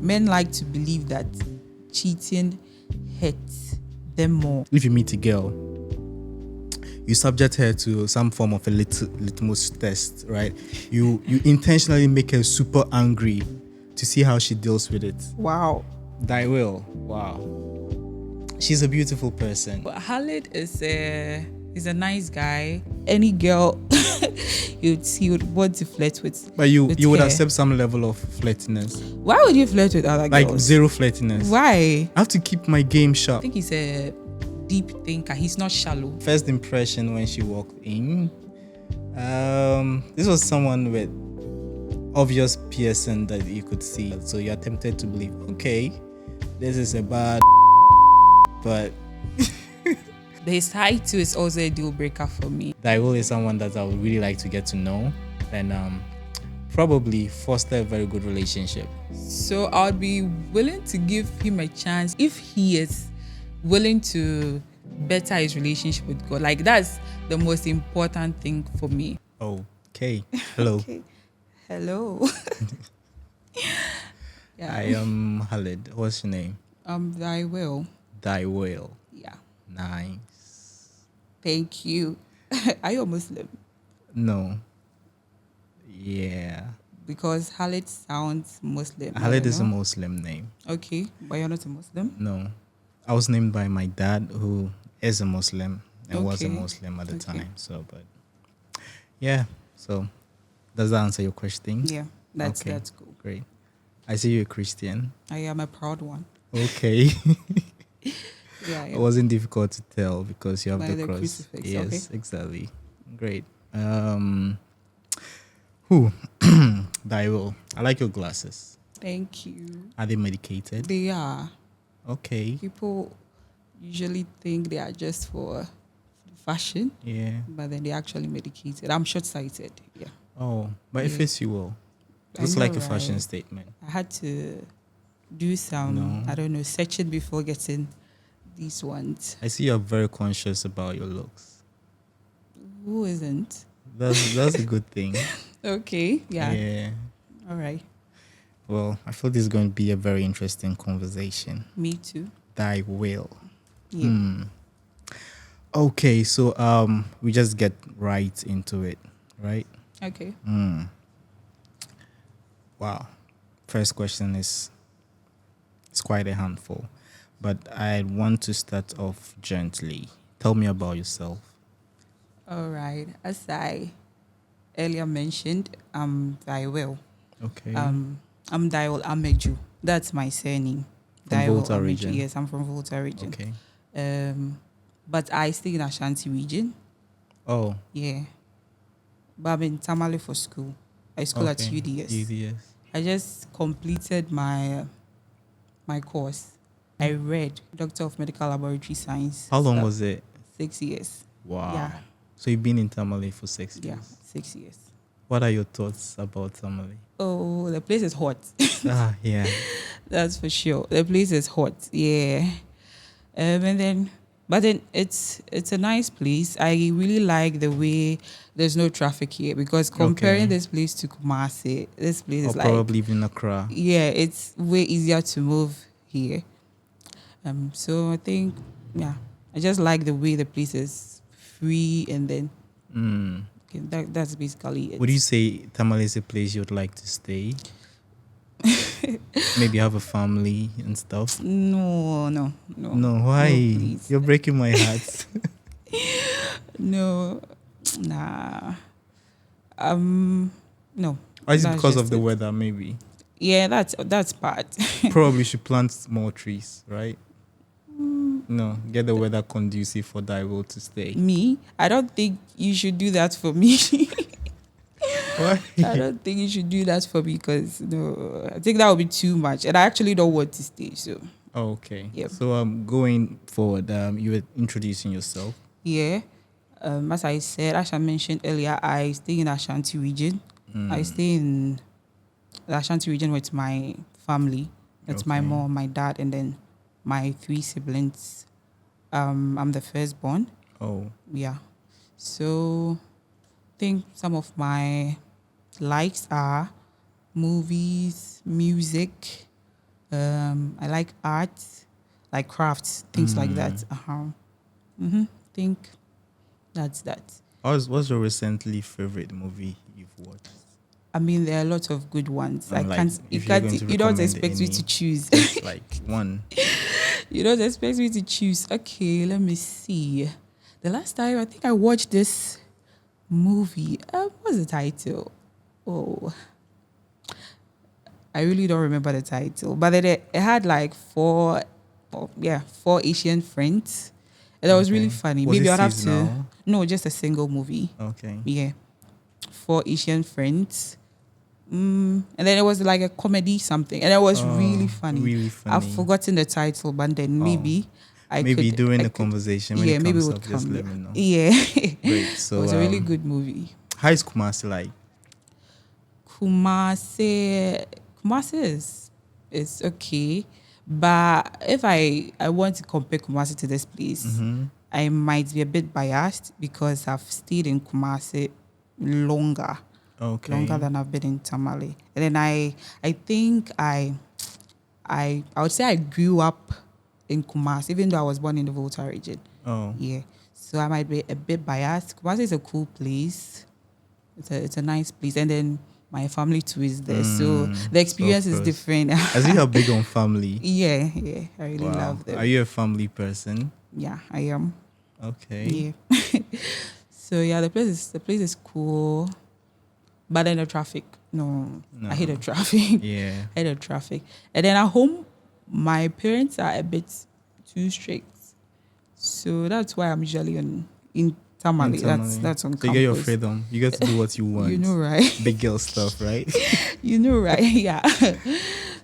Men like to believe that cheating hurts them more. If you meet a girl, you subject her to some form of a litmus test, right? You intentionally make her super angry to see how she deals with it. Wow. Thywill, wow. She's a beautiful person. But Haleed is a nice guy. Any girl he would want to flirt with. But you would her. accept some level of flirtiness. Why would you flirt with other Like girls? zero flirtiness. Why? I have to keep my game I sharp. think he's a deep thinker. He's not shallow. First impression when she walked in, this was someone with obvious piercing that you could see. So you're tempted to believe, okay, this is a bad but His height too is also a deal breaker for me. Thywill is someone that I would really like to get to know and probably foster a very good relationship. So I'd be willing to give him a chance if he is willing to better his relationship with God. Like, that's the most important thing for me. Okay. Hello. Okay. Hello. Yeah. I am Haleed. What's your name? Thywill. Thywill. Yeah. Nice. Thank you. Are you a Muslim? No. Yeah. Because Haleed sounds Muslim. Haleed is a Muslim name. Okay, but you're not a Muslim? No. I was named by my dad, who is a Muslim and was a Okay. Muslim at the time. So, but yeah. So, does that answer your question? Yeah, that's Okay. that's cool. Great. I see you're a Christian. I am a proud one. Okay. Yeah, It wasn't difficult to tell because you have By the the cross. crucifix, Yes, okay. exactly. Great. Who? Thywill. I like your glasses. Thank you. Are they medicated? They are. Okay. People usually think they are just for fashion, Yeah. but then they actually medicated. I'm short-sighted. Yeah. Oh, but it Yeah. fits you well. I Looks know, like a fashion right? statement. I had to do some, No. I don't know, searching before getting these ones. I see you're very conscious about your looks. Who isn't? That's a good thing. Okay. Yeah. Yeah. All right. Well, I feel this is going to be a very interesting conversation. Me too. Thywill. Yeah. Okay, so we just get right into it, right? Okay. Wow. First question is it's quite a handful, but I want to start off gently. Tell me about yourself. All right. As I earlier mentioned, I'm Thywill. Okay. I'm Thywill Ameju. That's my surname. From Thywill Volta Ameju. region? Yes, I'm from Volta region. Okay. But I stay in Ashanti region. Oh, Yeah. But I'm in Tamale for school. I school at okay. UDS. UDS. I just completed my course. I read Doctor of Medical Laboratory Science. How long was it? 6 years. Wow. Yeah. So you've been in Tamale for 6 years. Yeah, 6 years. What are your thoughts about Tamale? Oh, the place is hot. Yeah. That's for sure. The place is hot. Yeah. But then it's a nice place. I really like the way there's no traffic here because comparing Okay. this place to Kumasi, this place Or is like, probably even Accra. yeah, it's way easier to move here. So I think, yeah, I just like the way the place is free and then okay, that's basically it. Would you say Tamale is a place you'd like to stay? Maybe have a family and stuff? No. No, why? No, please. You're breaking my heart. No, nah. No. Or is it That's because just of the it. weather, maybe? Yeah, that's bad. Probably should plant more trees, right? No, get the weather conducive for Thywill to stay. Me, I don't think you should do that for me. Why? I don't think you should do that for me because no, I think that would be too much, and I actually don't want to stay. So Oh, okay. Yep. So going forward, you were introducing yourself. yeah, as I mentioned earlier, I stay in Ashanti region. I stay in the Ashanti region with my family. That's my Okay. mom, my dad, and then my 3 siblings. I'm the firstborn. Oh, Yeah. So I think some of my likes are movies, music, I like art, like crafts, things like that. Think that's that. What's your recently favorite movie you've watched? I mean, there are lots of good ones. I Like, can't. You if you're can't. going to You don't recommend expect me to any, choose. just like one. You don't expect me to choose. Okay, let me see. The last time I think I watched this movie. What's the title? Oh, I really don't remember the title. But it had like four Asian friends. And that was really Okay. funny. Was it Maybe I'd have to. seasonal? No, just a single movie. Okay. Yeah, four Asian friends. And then it was like a comedy something, and it was really funny. Really I've funny. forgotten the title, but then maybe Maybe during I the could, conversation when yeah, it maybe it comes would up, just come. let me know. Yeah, Great. it So, was a really good movie. how is Kumasi like? Kumasi is okay, but if I want to compare Kumasi to this place, I might be a bit biased because I've stayed in Kumasi longer. Okay. Longer than I've been in Tamale. And then I think I would say I grew up in Kumasi, even though I was born in the Volta region. Oh. Yeah. So I might be a bit biased. Kumasi is a cool place. It's a nice place. And then my family too is there. So the experience is different. As you are big on family. Yeah. I really Wow. love them. Are you a family person? Yeah, I am. Okay. Yeah. So yeah, the place is cool. But then the traffic, no. I hate the traffic. Yeah. I hate the traffic. And then at home, my parents are a bit too strict. So that's why I'm usually in Tamale. That's on campus. So you get your freedom. You get to do what you want. You know, right? Big girl stuff, right? You know, right? Yeah.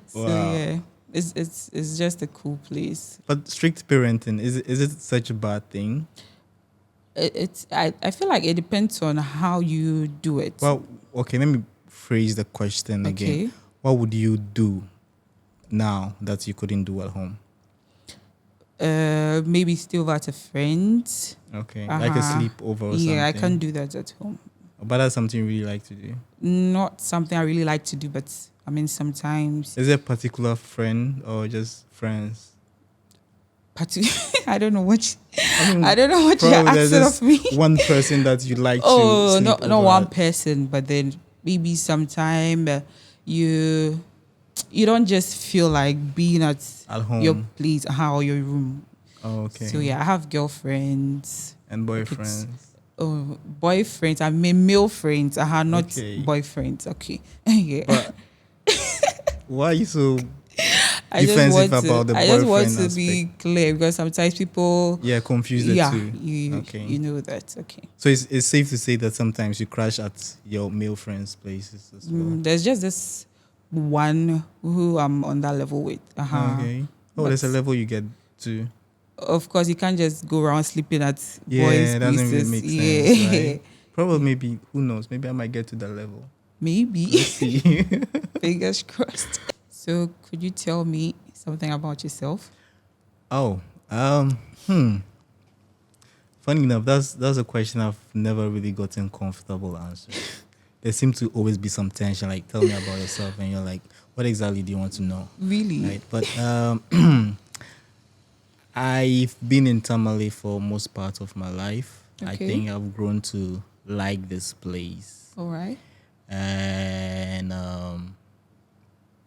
So Wow. yeah, it's just a cool place. But strict parenting, is it such a bad thing? I feel like it depends on how you do it. Well, okay, let me phrase the question again. Okay. What would you do now that you couldn't do at home? Maybe stay over at a friend. Okay, like a sleepover or something. Yeah, I can't do that at home. But that's something you really like to do. Not something I really like to do, but I mean sometimes. Is it a particular friend or just friends? I don't know what. I don't know what you're asking of me. One person that you like to. Oh, sleep not over one at. person, but then maybe sometime you don't just feel like being at home, your place or your room. Oh, okay. So yeah, I have girlfriends and boyfriends. Boyfriends. I mean male friends. I have not Okay. boyfriends. Okay. Yeah. But why are you so defensive about the boyfriend I just want to aspect? be clear because sometimes people confuse the two. You know that. Okay. So it's safe to say that sometimes you crash at your male friends' places as well. There's just this one who I'm on that level with. Okay. Oh, there's a level you get to. Of course, you can't just go around sleeping at Yeah, boys' it doesn't places. really make sense, right? Probably, maybe, who knows? Maybe I might get to that level. Maybe. Let's see. Fingers crossed. So, could you tell me something about yourself? Oh, funny enough, that's a question I've never really gotten comfortable answering. There seems to always be some tension, like, tell me about yourself, and you're like, what exactly do you want to know? Really? Right, but I've been in Tamale for most part of my life. Okay. I think I've grown to like this place. All right. And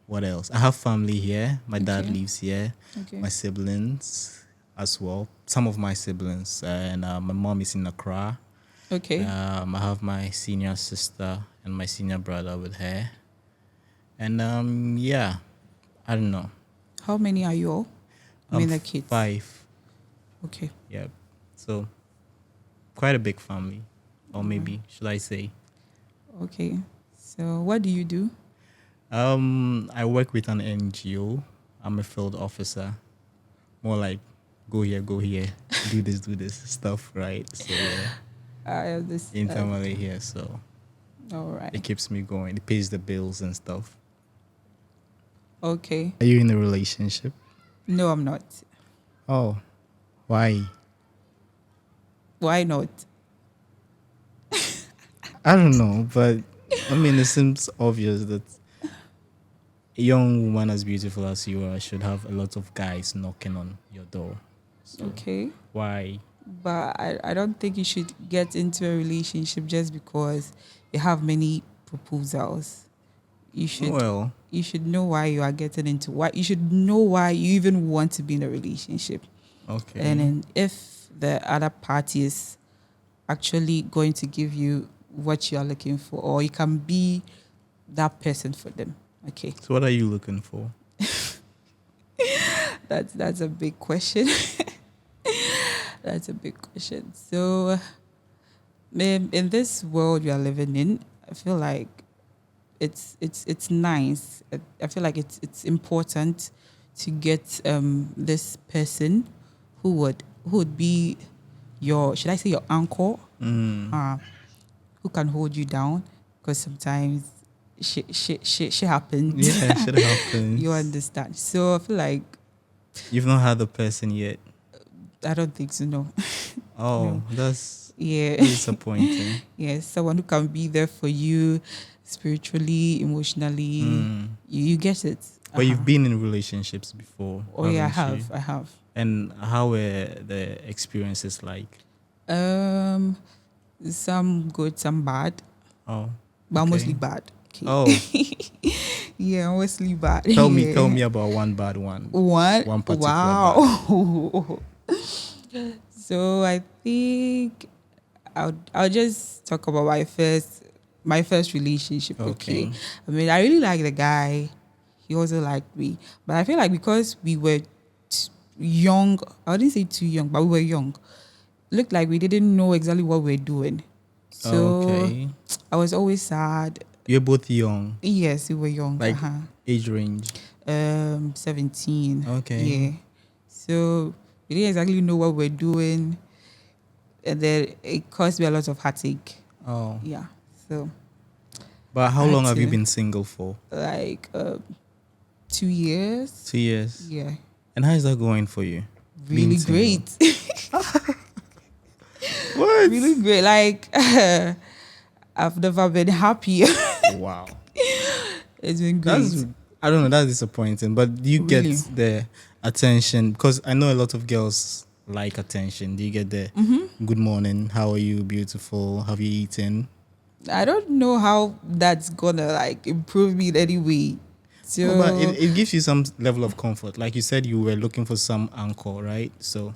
what else? I have family here. My dad lives here. Okay. My siblings as well. Some of my siblings. And my mom is in Accra. Okay. I have my senior sister and my senior brother with her. And I don't know. How many are you all? I mean the kids. 5. Okay. Yeah. So quite a big family. Or maybe should I say. Okay. So what do you do? I work with an NGO. I'm a field officer. More like go here, do this stuff, right? So I have this internally here, so all right. it keeps me going. It pays the bills and stuff. Okay. Are you in a relationship? No, I'm not. Oh, why? Why not? I don't know, but I mean, it seems obvious that a young woman as beautiful as you are should have a lot of guys knocking on your door. So Okay. why? But I don't think you should get into a relationship just because you have many proposals. You should Well, you should know why you are getting into what you should know why you even want to be in a relationship. okay. And then if the other party is actually going to give you what you are looking for, or you can be that person for them. Okay. So what are you looking for? That's a big question. That's a big question. So in this world we are living in, I feel like it's nice. I feel like it's important to get this person who would be your, should I say, your anchor, who can hold you down, because sometimes shit happens. Yeah, shit happens. You understand. So I feel like You've not had the person yet. I don't think so. No. Oh, No. that's Yeah. disappointing. Yes, someone who can be there for you spiritually, emotionally. You get it. But you've been in relationships before. Oh yeah, I haven't have. you? I have. And how were the experiences like? Some good, some bad, Oh, but okay. mostly bad. Okay. Oh, Yeah, mostly bad. tell Yeah. me about one bad one. One. One particular Wow. So I think I'll just talk about my first relationship. Okay. Okay. I mean, I really like the guy. He also liked me, but I feel like because we were young, I didn't say too young, but we were young. Looked like we didn't know exactly what we were doing. So Okay. I was always sad. You're both young, Yes, we were young. like age range. 17. Okay. Yeah. So we didn't exactly know what we're doing. And then it caused me a lot of heartache. Oh. Yeah. So But how I had long have you to- been single for? like 2 years. 2 years. Yeah. And how is that going for you? Really Being single? great. What? Really great. Like I've never been happier. Wow. It's been great. That's, I don't know, that's disappointing. But do you Really? get the attention? Because I know a lot of girls like attention. Do you get the good morning, how are you, beautiful, have you eaten? I don't know how that's gonna like improve me in any way. So No, but it gives you some level of comfort. Like you said, you were looking for some anchor, right? So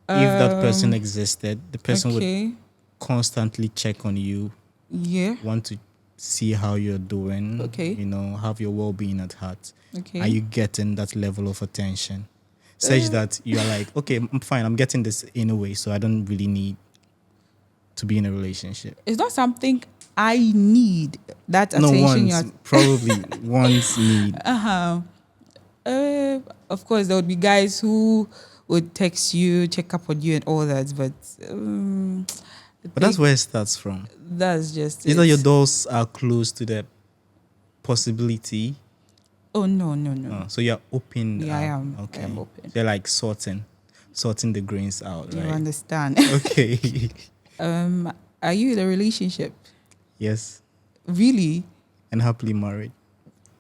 if that person existed, the person would okay. constantly check on you, Yeah. want to see how you're doing, Okay. you know, have your well-being at heart. Okay. Are you getting that level of attention? Such that you're like, okay, I'm fine, I'm getting this in a way, so I don't really need to be in a relationship. It's not something I need. That No, attention. once, probably once need. Of course, there would be guys who would text you, check up on you, and all that. But But that's where it starts from. that's just Either it. your doors are closed to the possibility. Oh no. So you're open. Yeah, I am. Okay. I am open. They're like sorting the grains out, You right? understand? Okay. Are you in a relationship? Yes. Really? And happily married.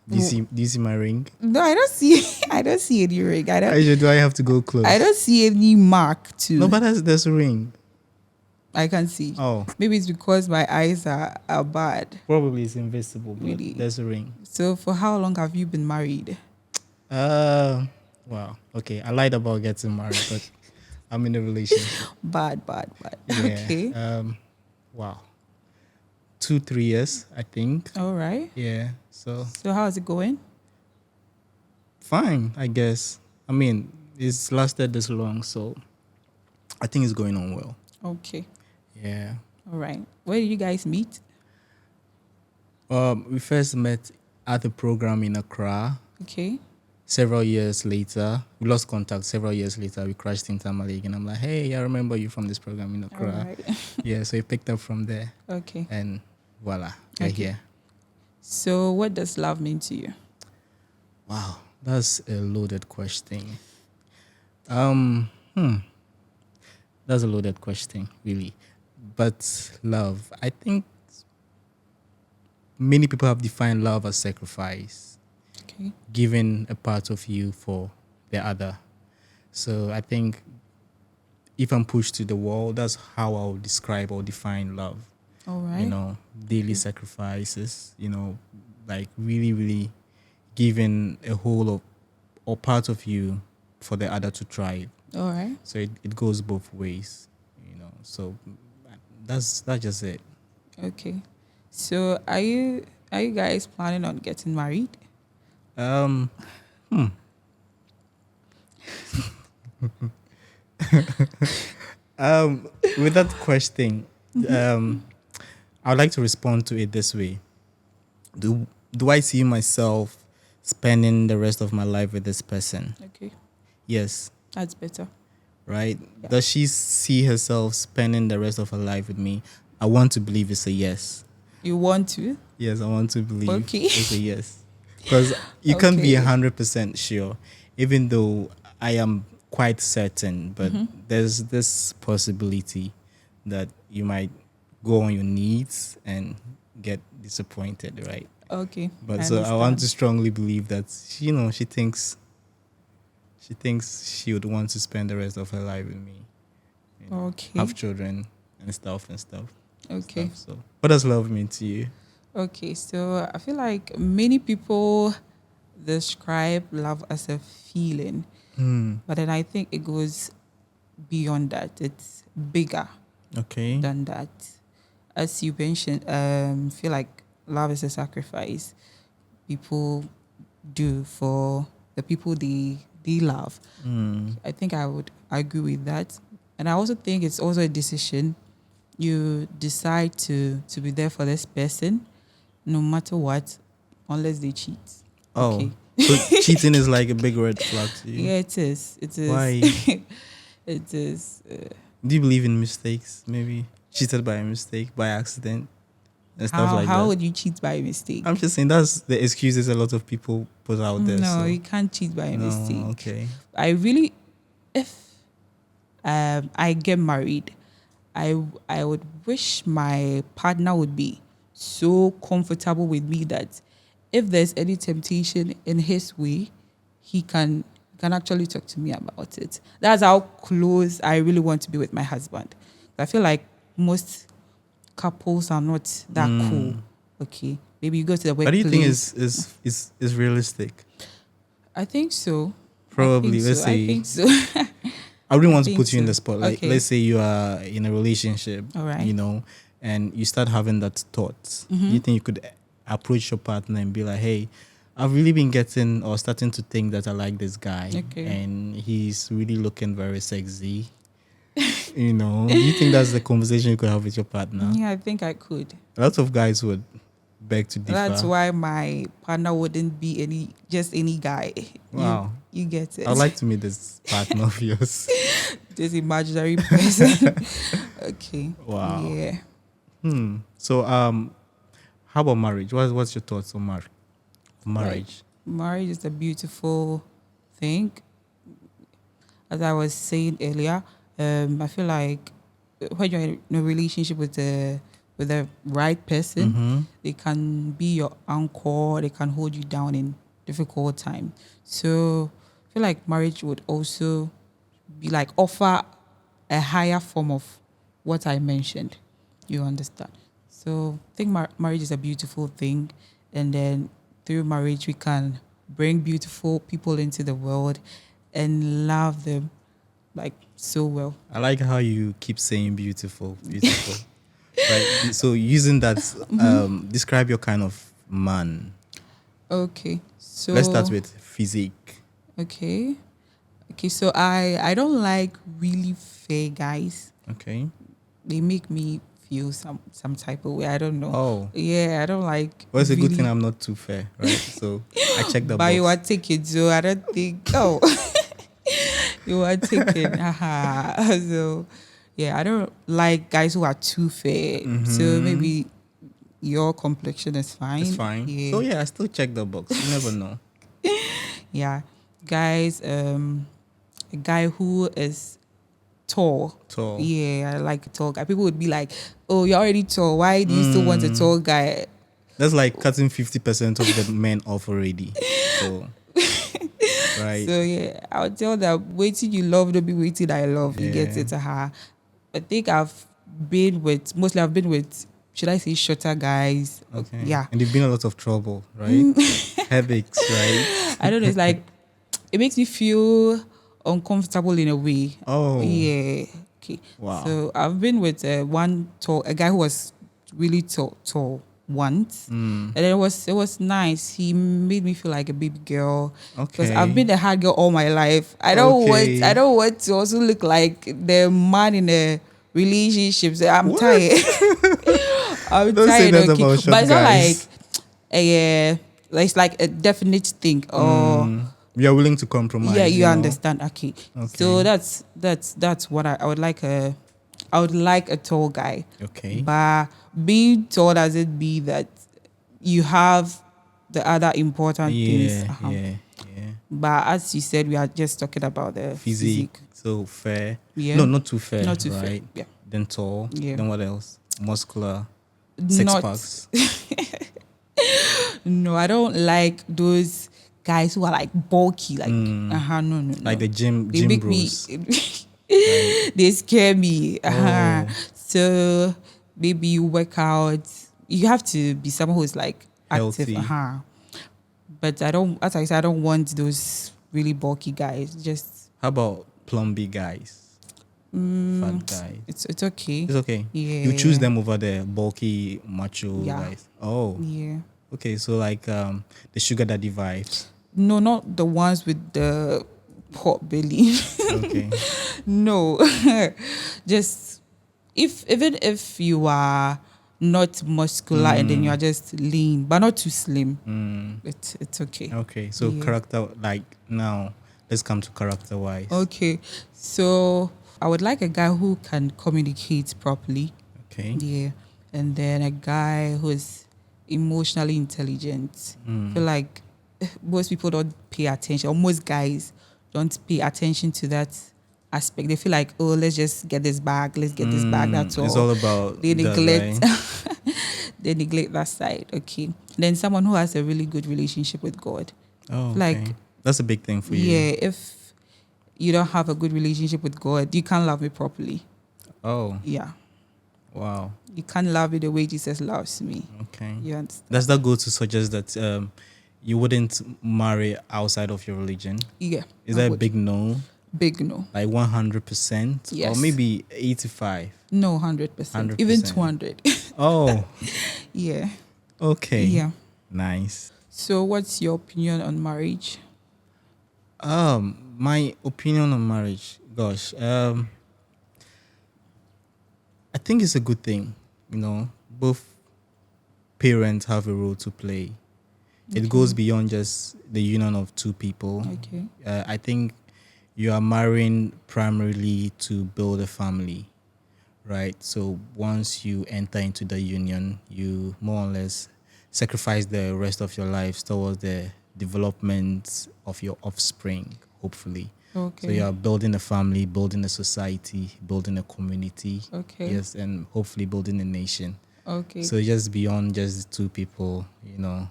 Do you see my ring? No, I don't see. I don't see any ring. Do I have to go close? I don't see any mark too. No, but there's a ring. I can see. Oh. Maybe it's because my eyes are bad. Probably it's invisible, but Really? there's a ring. So for how long have you been married? Wow. Okay, I lied about getting married, but I'm in a relationship. Bad. Yeah. Okay. Wow. 2-3 years, I think. All right. Yeah. So So how is it going? fine, I guess. I mean, it's lasted this long, so I think it's going on well. Okay. Yeah. All right. Where did you guys meet? We first met at the program in Accra. Okay. Several years later, we lost contact. Several years later, we crashed in Tamale, and I'm like, hey, I remember you from this program in All Accra. right. Yeah, so we picked up from there, Okay. and voila, we're Okay. here. So what does love mean to you? Wow, that's a loaded question. That's a loaded question, really. But love, I think many people have defined love as sacrifice. Okay. giving a part of you for the other. So I think if I'm pushed to the wall, that's how I'll describe or define love. All right. Daily sacrifices, like really, really giving a whole of or part of you for the other to thrive. All right. So it goes both ways, So that's just it. Okay. So are you guys planning on getting married? Um, with that question, I would like to respond to it this way. Do I see myself spending the rest of my life with this person? Okay. Yes. That's better. Right? Yeah. Does she see herself spending the rest of her life with me? I want to believe it's a yes. You want to? Yes, I want to believe Okay. it's a yes. Because you can't be Okay. 100% sure, even though I am quite certain, but there's this possibility that you might go on your knees and get disappointed, right? Okay. But so I want to strongly believe that she thinks she would want to spend the rest of her life with me. Okay. Have children and stuff. Okay. So what does love mean to you? Okay. So I feel like many people describe love as a feeling, but then I think it goes beyond that. It's bigger Okay. than that. As you mentioned, feel like love is a sacrifice people do for the people they love. I think I would agree with that. And I also think it's also a decision. You decide to be there for this person no matter what, unless they cheat. Oh, Okay. so cheating is like a big red flag to you. Yeah, it is. It is. Why? It is. Do you believe in mistakes? Maybe cheated by mistake, by accident, and stuff like that. How would you cheat by mistake? I'm just saying that's the excuses a lot of people put out there. No, so. you can't cheat by mistake. Okay. I really, if I get married, I would wish my partner would be so comfortable with me that if there's any temptation in his way, he can actually talk to me about it. That's how close I really want to be with my husband. I feel like most couples are not that cool. Okay, maybe you go to the workplace. What do you think is realistic? I think so. Probably. I think so. I wouldn't want to think put you in so. the spot. Like, Okay. let's say you are in a relationship, All right. And you start having that thought. Do you think you could approach your partner and be like, hey, I've really been getting or starting to think that I like this guy. Okay. And he's really looking very sexy. Do you think that's the conversation you could have with your partner? Yeah, I think I could. Lots of guys would beg to differ. That's why my partner wouldn't be any guy. Wow. You get it. I'd like to meet this partner of yours. This imaginary person. Okay. Wow. Yeah. So, how about marriage? What's your thoughts on marriage? Marriage is a beautiful thing. As I was saying earlier, I feel like when you're in a relationship with the right person, they can be your anchor. They can hold you down in difficult time. So I feel like marriage would also be like offer a higher form of what I mentioned. You understand? So I think marriage is a beautiful thing, and then through marriage we can bring beautiful people into the world and love them like so well. I like how you keep saying beautiful. Right. So using that, describe your kind of man. Okay. So Let's start with physique. Okay. So I don't like really fair guys. Okay. They make me feel some type of way. I don't know. Oh. Yeah, I don't like. Well, it's a good really- thing I'm not too fair, right? So I checked the But box. you are taking, so I don't think. Oh, you are taking. Haha. So yeah, I don't like guys who are too fair. So maybe your complexion is fine. It's fine. Yeah. So yeah, I still check the box. You never know. Yeah, guys. A guy who is tall. Tall. Yeah, I like a tall guy. People would be like, "Oh, you're already tall. Why do you still want a tall guy?" That's like cutting 50% of the men off already. So, right. So yeah, I would tell that waiting you love don't be waiting I love. You get Yeah. it. I think I've been with should I say shorter guys? Okay. Yeah. And there've been a lot of trouble, right? Headaches, right? I don't know, it's like it makes me feel uncomfortable in a way. Oh. Yeah. Okay. Wow. So I've been with a guy who was really tall once, and it was nice. He made me feel like a baby girl because Okay. I've been a hard girl all my life. I Okay. don't want to also look like the man in a relationship. So I'm What? tired. I'm Don't say tired. that Okay, about short but it's not guys. it's like a definite thing or. You're willing to compromise. Yeah, you know? understand. Okay. So that's what I would like a tall guy. Okay. But being tall doesn't mean that you have the other important things. Yeah. But as you said, we are just talking about the Physique. physique. So fair. Yeah. No, not too fair. Not too fair, right? yeah. Then tall. Yeah. Then what else? Muscular. Six Not packs. no, I don't like those guys who are like bulky, like no. Like the gym They make bros. me they scare me. Oh. So maybe you work out. You have to be someone who's like Healthy. active. But I don't, as I said, I don't want those really bulky guys. Just How about plumby guys? Fat guys. it's okay. It's okay. Yeah. You choose them over the bulky macho Yeah. guys. Oh. Yeah. Okay, so like the sugar daddy vibes. No, not the ones with the pot belly. Okay. No. Just even if you are not muscular and then you are just lean, but not too slim. It's okay. Okay. So Yeah. character, like now, let's come to character wise. Okay. So I would like a guy who can communicate properly. Okay. Yeah. And then a guy who's emotionally intelligent. I feel like most people don't pay attention, or most guys don't pay attention to that aspect. They feel like, oh, let's just get this bag, that's all. It's all about They that, neglect right? they neglect that side. Okay. Then someone who has a really good relationship with God. Oh, Like, okay. That's a big thing for you. Yeah, if you don't have a good relationship with God, you can't love me properly. Oh, Yeah. wow. You can't love me the way Jesus loves me. Okay. You understand? Does that go to suggest that you wouldn't marry outside of your religion? Yeah. Is I that a would. big no? Big no? Like 100%? Yes. Or maybe 85? No, 100%. Even 100%. 200. Oh, Yeah. okay. Yeah. Nice. So what's your opinion on marriage? My opinion on marriage, gosh, I think it's a good thing. You know, both parents have a role to play. It goes beyond just the union of two people. Okay. I think you are marrying primarily to build a family, right? So once you enter into the union, you more or less sacrifice the rest of your life towards the development of your offspring, hopefully. Okay. So you are building a family, building a society, building a community. Okay. Yes, and hopefully building a nation. Okay. So just beyond just two people, you know,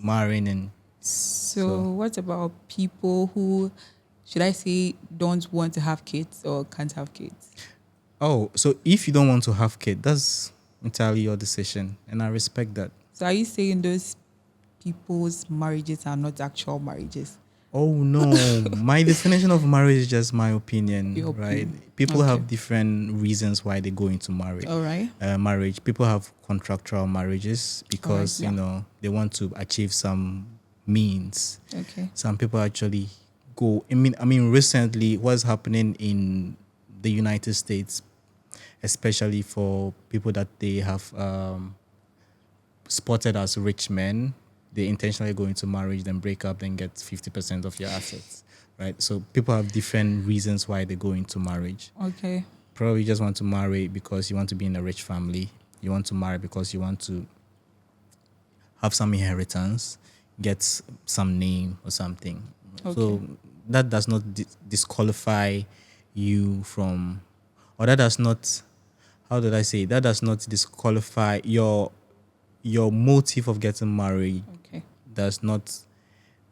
marrying and So what about people who, should I say, don't want to have kids or can't have kids? oh, so if you don't want to have kids, that's entirely your decision, and I respect that. So are you saying those people's marriages are not actual marriages? Oh no, my definition of marriage is just my opinion, Your right? opinion. People Okay. have different reasons why they go into marriage. All right. Marriage. People have contractual marriages because Alright, you yeah. know they want to achieve some means. Okay. Some people actually go. I mean, recently, what's happening in the United States, especially for people that they have spotted as rich men, they intentionally go into marriage, then break up, then get 50% of your assets, right? So people have different reasons why they go into marriage. Okay. Probably just want to marry because you want to be in a rich family. You want to marry because you want to have some inheritance, get some name or something. So Okay. that does not disqualify you from, or that does not, how did I say, that does not disqualify your motive of getting married Okay. does not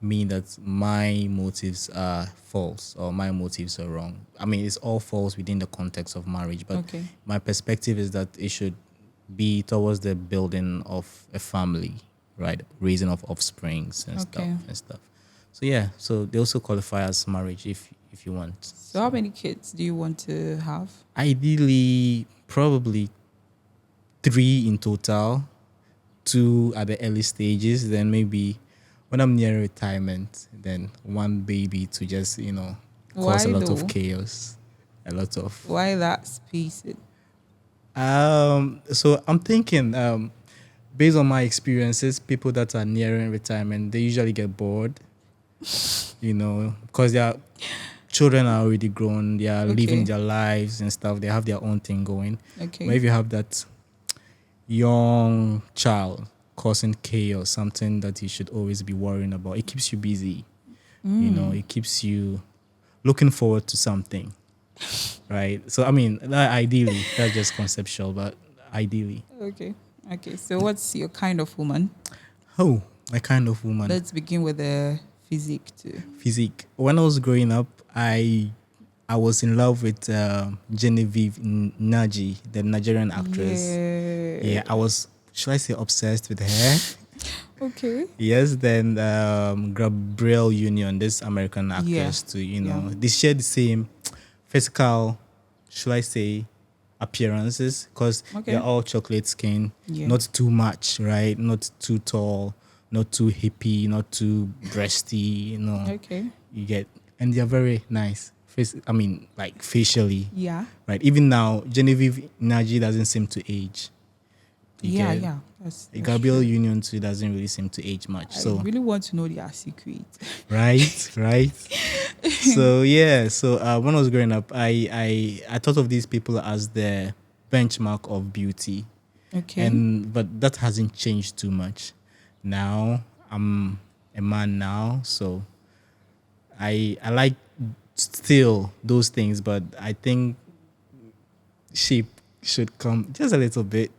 mean that my motives are false or my motives are wrong. I mean, it's all false within the context of marriage, but Okay. my perspective is that it should be towards the building of a family, right? Raising of offsprings and Okay. stuff. So yeah, so they also qualify as marriage if you want. So how many kids do you want to have? Ideally, probably 3 in total, 2 at the early stages, then maybe when I'm near retirement, then 1 baby to just, cause a Why lot of though? chaos. A lot of Why that spacing? so I'm thinking, based on my experiences, people that are nearing retirement, they usually get bored, because their children are already grown, they are living Okay. their lives and stuff, they have their own thing going. Okay. But if you have that young child causing chaos, something that you should always be worrying about, it keeps you busy. It keeps you looking forward to something, right? So I mean, ideally, that's just conceptual, but ideally, Okay. Okay. So what's your kind of woman? oh, my kind of woman. Let's begin with the physique too. Physique. When I was growing up, I was in love with Genevieve Naji, the Nigerian actress. Yeah, I was, should I say, obsessed with her? Okay. Yes, then Gabrielle Union, this American actress, too. They share the same physical, should I say, appearances, because Okay. they're all chocolate skin, Yeah. not too much, right? Not too tall, not too hippie, not too breasty. Okay. You get, and they're very nice. Like facially, Yeah. right? Even now, Genevieve Naji doesn't seem to age. You Yeah. get? Yeah. That's Gabrielle true. Union too doesn't really seem to age much. I So really want to know their secret. right. So yeah. So when I was growing up, I thought of these people as the benchmark of beauty, Okay. but that hasn't changed too much. Now I'm a man now, so I like still those things, but I think shape should come just a little bit.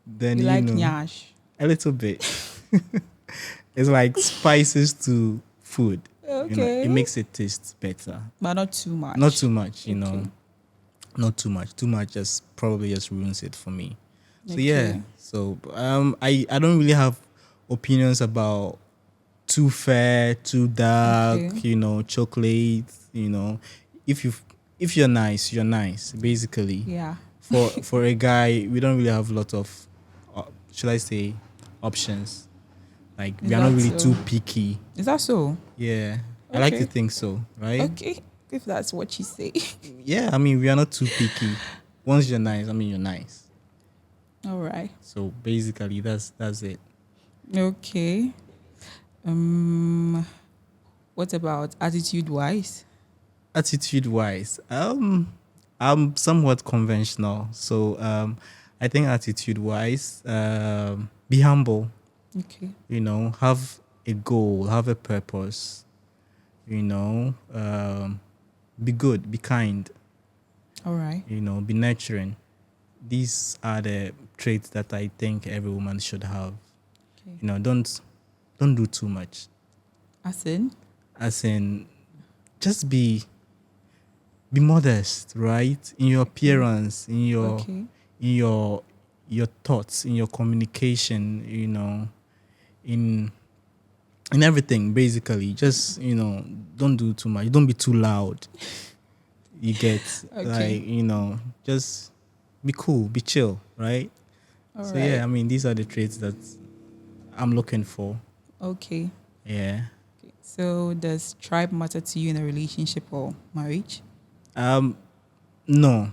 Then you like nyash. a little bit. It's like spices to food. Okay. It makes it taste better. But not too much. Not too much, Okay. Not too much. Too much just probably just ruins it for me. So Okay. yeah. So I don't really have opinions about too fair, too dark, Okay. chocolate, if you're nice, you're nice, basically. Yeah. For a guy, we don't really have a lot of should I say options. Like Is we are not that really so? too picky. Is that so? Yeah. I like to Okay. think so, right? Okay. If that's what you say. Yeah, I mean we are not too picky. Once you're nice, I mean you're nice. All right. So basically that's it. Okay. What about attitude wise? Attitude wise, I'm somewhat conventional. So I think attitude wise, be humble, Okay. have a goal, have a purpose, be good, be kind, All right. be nurturing. These are the traits that I think every woman should have. Okay. Don't do too much. As in? As in, just be modest, right? In your appearance, in your Okay. in your thoughts, in your communication, in everything basically. Just, don't do too much. Don't be too loud. You get Okay. like, just be cool, be chill, right? All So right. yeah, I mean these are the traits that I'm looking for. Okay. Yeah. Okay. So does tribe matter to you in a relationship or marriage? No.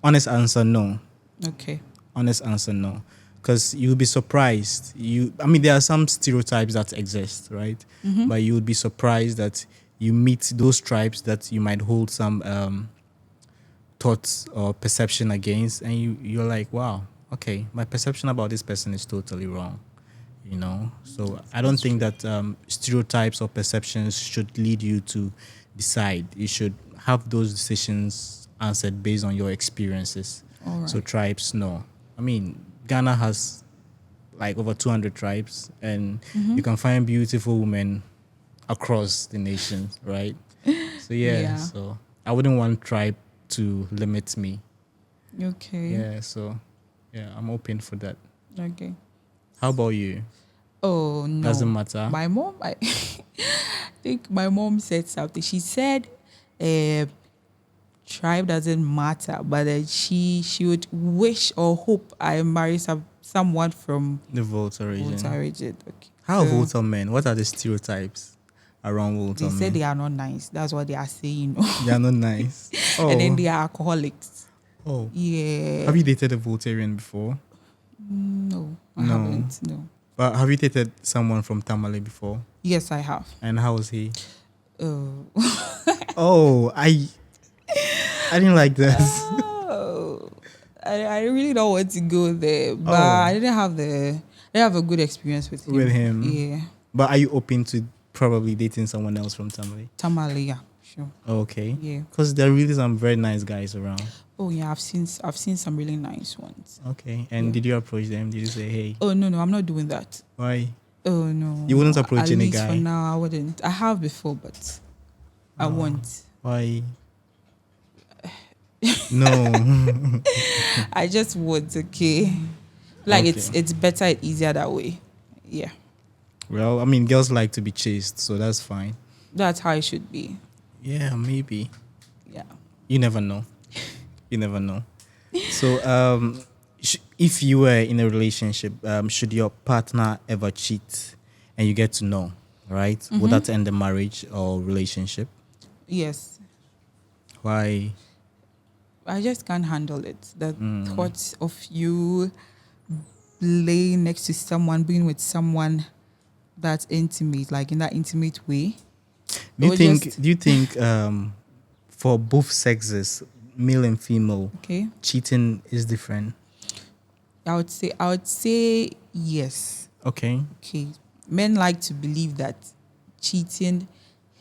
Honest answer, no. Okay. Honest answer, no. Because you'll be surprised. There are some stereotypes that exist, right? Mm-hmm. But you would be surprised that you meet those tribes that you might hold some thoughts or perception against, and you're like, wow, okay, my perception about this person is totally wrong. So I don't think that stereotypes or perceptions should lead you to decide. You should have those decisions answered based on your experiences. All right. So tribes, no. Ghana has like over 200 tribes, and you can find beautiful women across the nations, right? So Yeah. so I wouldn't want tribe to limit me. Okay. Yeah, so yeah, I'm open for that. Okay. How about you? Oh no. Doesn't matter. My mom, I think my mom said something. She said, tribe doesn't matter, but she would wish or hope I marry someone from The Volta Volta region. region. Okay. How are So Volta men? What are the stereotypes around Volta they said men? they are not nice. That's what they are saying. They are not nice. And then Oh, they are alcoholics. oh. Yeah. Have you dated a Voltarian before? No, I No. haven't. No. But have you dated someone from Tamale before? Yes, I have. And how was he? Oh. Oh, I didn't like this. Oh. I really don't want to go there, but Oh. I didn't have a good experience with him. With him? Yeah. But are you open to probably dating someone else from Tamale? Tamale, yeah, sure. Okay. Yeah. Because there are really some very nice guys around. Oh yeah, I've seen some really nice ones. Okay. And Yeah. did you approach them? Did you say, hey? Oh no, I'm not doing that. Why? Oh no. You wouldn't approach At any least guy? for now, I wouldn't. I have before, but I Oh. won't. Why? No. I just won't. Okay. Like Okay. it's better and easier that way. Yeah, Well, I mean, girls like to be chased, so that's fine. that's how it should be. Yeah, maybe. Yeah. You never know. You never know. So, if you were in a relationship, should your partner ever cheat and you get to know, right? Would that end the marriage or relationship? Yes. Why? I just can't handle it. The thought of you laying next to someone, being with someone that's intimate, like in that intimate way. Do you Or think? just- Do you think for both sexes, male and female, Okay. cheating is different? I would say yes. Okay. Okay. Men like to believe that cheating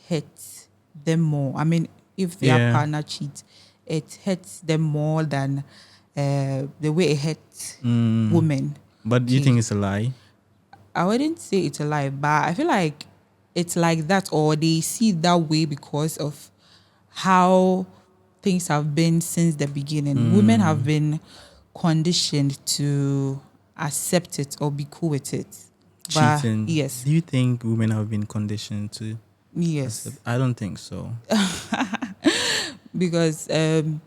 hurts them more. I mean, if their Yeah. partner cheats, it hurts them more than the way it hurts women. But do you Okay. think it's a lie? I wouldn't say it's a lie, but I feel like it's like that, or they see it that way because of how things have been since the beginning. Women have been conditioned to accept it or be cool with it. But Cheating. yes, Do you think women have been conditioned to? yes, I don't think so. because in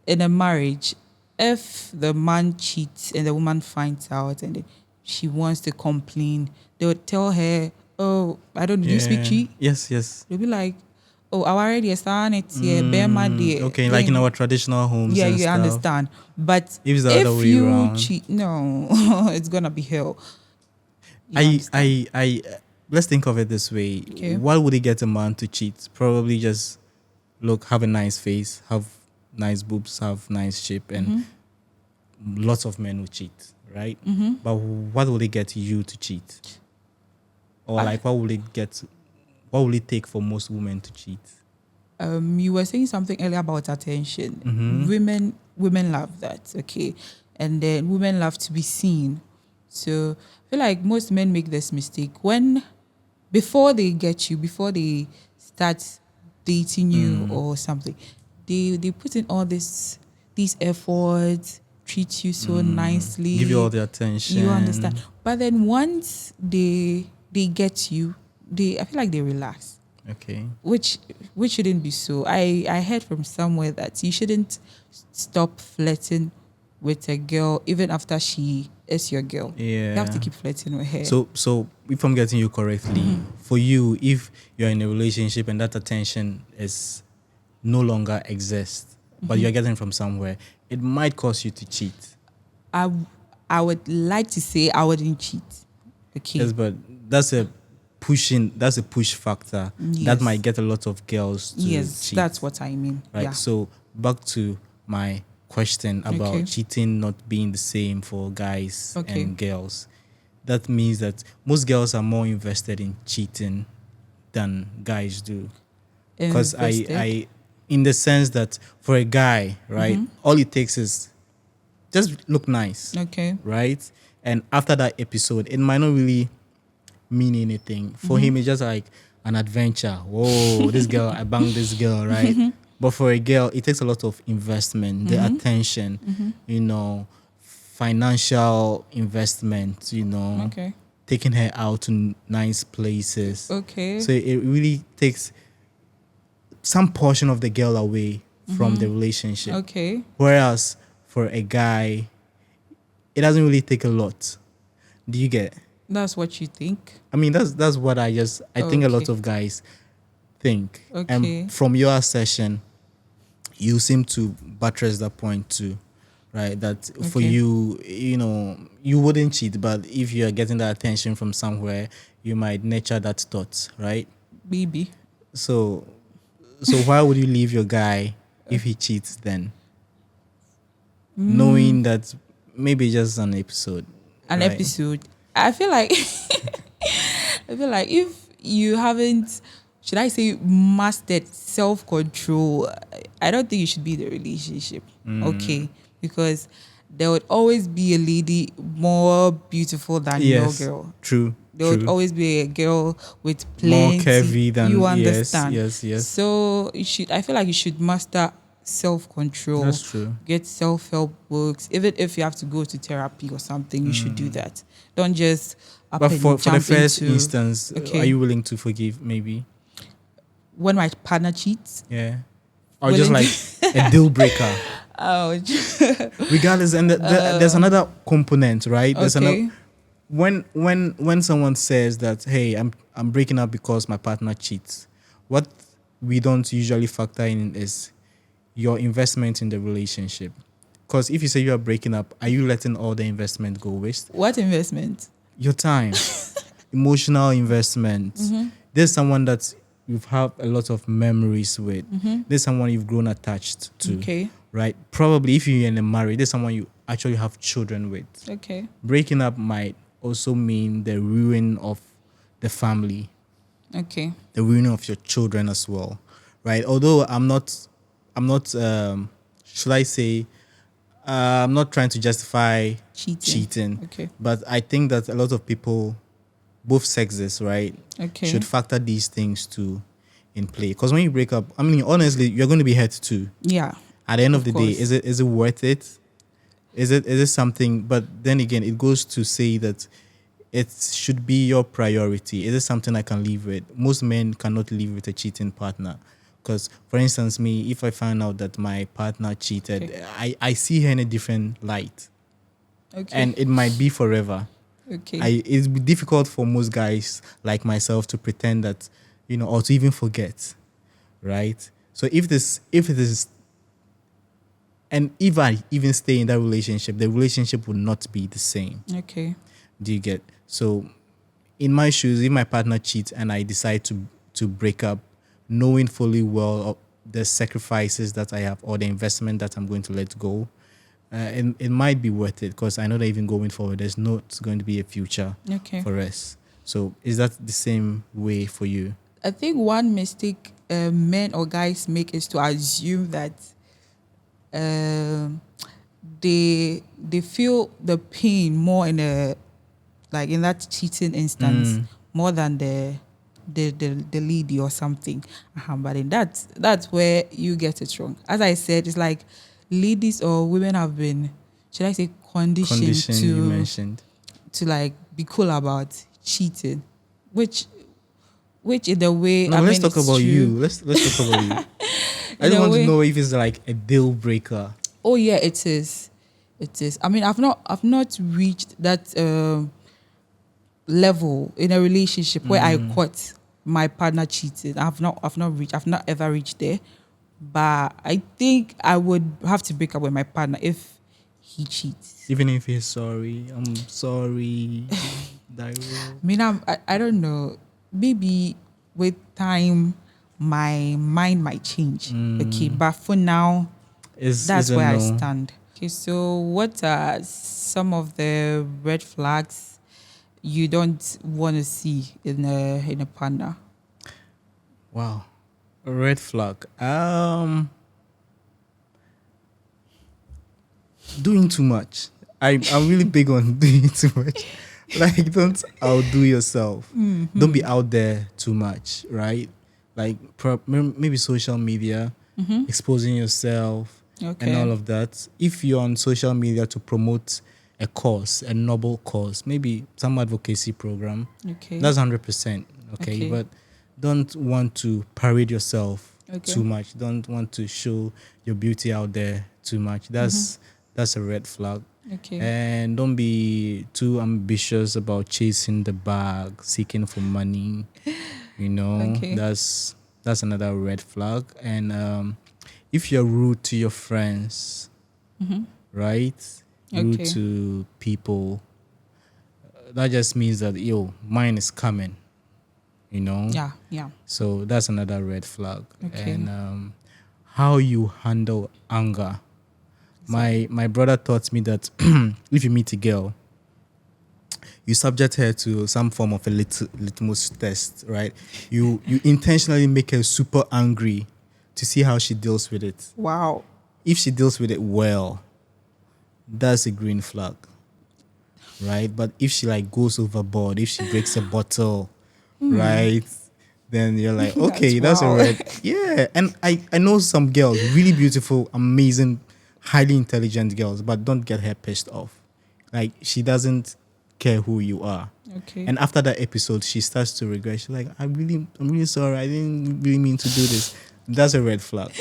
a marriage, if the man cheats and the woman finds out and she wants to complain, they would tell her, "Oh, I don't. Do you speak Chi?" Yes. They'll be like, "Oh, I already started it here, bear my day." Okay, like in our traditional homes. Yeah, and you stuff. understand. But If it's the other way you around. cheat, no, it's gonna be hell. You I, understand? let's think of it this way. Okay. Why would it get a man to cheat? Probably just have a nice face, have nice boobs, have nice shape, and lots of men will cheat, right? But what will it get you to cheat? Or like, what will it get? What will it take for most women to cheat? You were saying something earlier about attention. Women love that, okay, and then women love to be seen. So I feel like most men make this mistake before they get you, before they start dating you or something, they put in all these efforts, treat you so nicely, Give you all the attention. you understand. But then once they get you, I feel like they relax. Okay. Which shouldn't be so. I heard from somewhere that you shouldn't stop flirting with a girl even after she is your girl. Yeah. You have to keep flirting with her. So if I'm getting you correctly, for you, if you're in a relationship and that attention is no longer exists, but you're getting from somewhere, it might cause you to cheat. I would like to say I wouldn't cheat. Okay. Yes, but that's a push factor that Yes. might get a lot of girls to Yes, cheat. that's what I mean. Right. Yeah. So back to my question about Okay. cheating not being the same for guys Okay. and girls. That means that most girls are more invested in cheating than guys do. Because Invested. I in the sense that for a guy, right, all it takes is just look nice, Okay. right? And after that episode, it might not really mean anything. For him, it's just like an adventure. Whoa, this girl, I banged this girl, right? But for a girl, it takes a lot of investment, the attention, financial investment, Okay. taking her out to nice places. Okay. So it really takes some portion of the girl away from the relationship. Okay. Whereas for a guy, it doesn't really take a lot. Do you get? That's what you think. I mean, that's what I think a lot Okay. of guys think. Okay. And from your session, you seem to buttress that point too, right? That for Okay. you, you wouldn't cheat, but if you're getting that attention from somewhere, you might nurture that thought, right? Baby. So why would you leave your guy if he cheats then? Knowing that maybe just an episode. An right? episode. I feel like if you haven't, should I say, mastered self-control, I don't think you should be in the relationship. Okay. Because there would always be a lady more beautiful than Yes. your girl. True. There would True. always be a girl with More plenty. curvy than You understand? Yes. So I feel like you should master self-control. That's true. Get self-help books. Even if you have to go to therapy or something, you should do that. Don't just up But and for the jump first into, instance, Okay. are you willing to forgive maybe? when my partner cheats. Yeah. Or just Willing like a deal breaker. Oh, Regardless, and there's another component, right? There's okay. another when someone says that, hey, I'm breaking up because my partner cheats, what we don't usually factor in is your investment in the relationship. Because if you say you are breaking up, are you letting all the investment go waste? What investment? Your time, emotional investment. There's someone that you've had a lot of memories with. There's someone you've grown attached to. Okay. Right? Probably if you're in a marriage, there's someone you actually have children with. Okay. Breaking up might also mean the ruin of the family, Okay. the ruin of your children as well. Right? Although I'm not should I say I'm not trying to justify cheating. Okay. But I think that a lot of people, both sexes, right, Okay. should factor these things too in play. Because when you break up, I mean, honestly, you're going to be hurt too. Yeah. At the end of the day, course. is it worth it? Is it something? But then again, it goes to say that it should be your priority. Is it something I can live with? Most men cannot live with a cheating partner. Because, for instance, me, if I find out that my partner cheated, Okay. I see her in a different light. Okay. And it might be forever. Okay. It's difficult for most guys like myself to pretend that, or to even forget, right? So if it is, and if I even stay in that relationship, the relationship will not be the same. Okay. Do you get? So in my shoes, if my partner cheats and I decide to break up, knowing fully well of the sacrifices that I have or the investment that I'm going to let go, it might be worth it because I know that even going forward, there's not going to be a future Okay. for us. So is that the same way for you? I think one mistake men or guys make is to assume that they feel the pain more in that cheating instance more than the lady or something. But then that's where you get it wrong. As I said, it's like ladies or women have been, should I say, conditioned You mentioned. to like be cool about cheating, which in the way No, let's talk it's about true. you. Let's talk about you. I In just a want way- to know if it's like a deal breaker. Oh yeah, it is. It is. I mean, I've not reached that level in a relationship where I caught my partner cheating. I've not ever reached there. But I think I would have to break up with my partner if he cheats. Even if he's sorry, I'm sorry. Thywill. I mean, I don't know. Maybe with time, my mind might change. Okay, but for now, that's a where I no. stand. Okay, so what are some of the red flags you don't want to see in a partner? Wow. A red flag. Doing too much. I'm really big on doing too much. Like, don't outdo yourself. Don't be out there too much, right? Like, maybe social media, exposing yourself, and Okay. all of that. If you're on social media to promote a cause, a noble cause, maybe some advocacy program, Okay. that's 100%. Okay, Okay. but don't want to parade yourself Okay. too much. Don't want to show your beauty out there too much. That's a red flag. Okay. And don't be too ambitious about chasing the bag, seeking for money. You know, Okay. that's another red flag. And if you're rude to your friends, right? Rude Okay. to people, that just means that mine is coming. You know. Yeah. Yeah. So that's another red flag. Okay. And how you handle anger. My brother taught me that if you meet a girl, you subject her to some form of a litmus test, right? You intentionally make her super angry to see how she deals with it. Wow. If she deals with it well, that's a green flag, right? But if she like goes overboard, if she breaks a bottle, right, then you're like, okay, that's a wow. red. Yeah, and I know some girls, really beautiful, amazing, highly intelligent girls, but don't get her pissed off. Like, she doesn't care who you are. Okay. And after that episode, she starts to regret. She's like, I'm really sorry. I didn't really mean to do this. That's a red flag.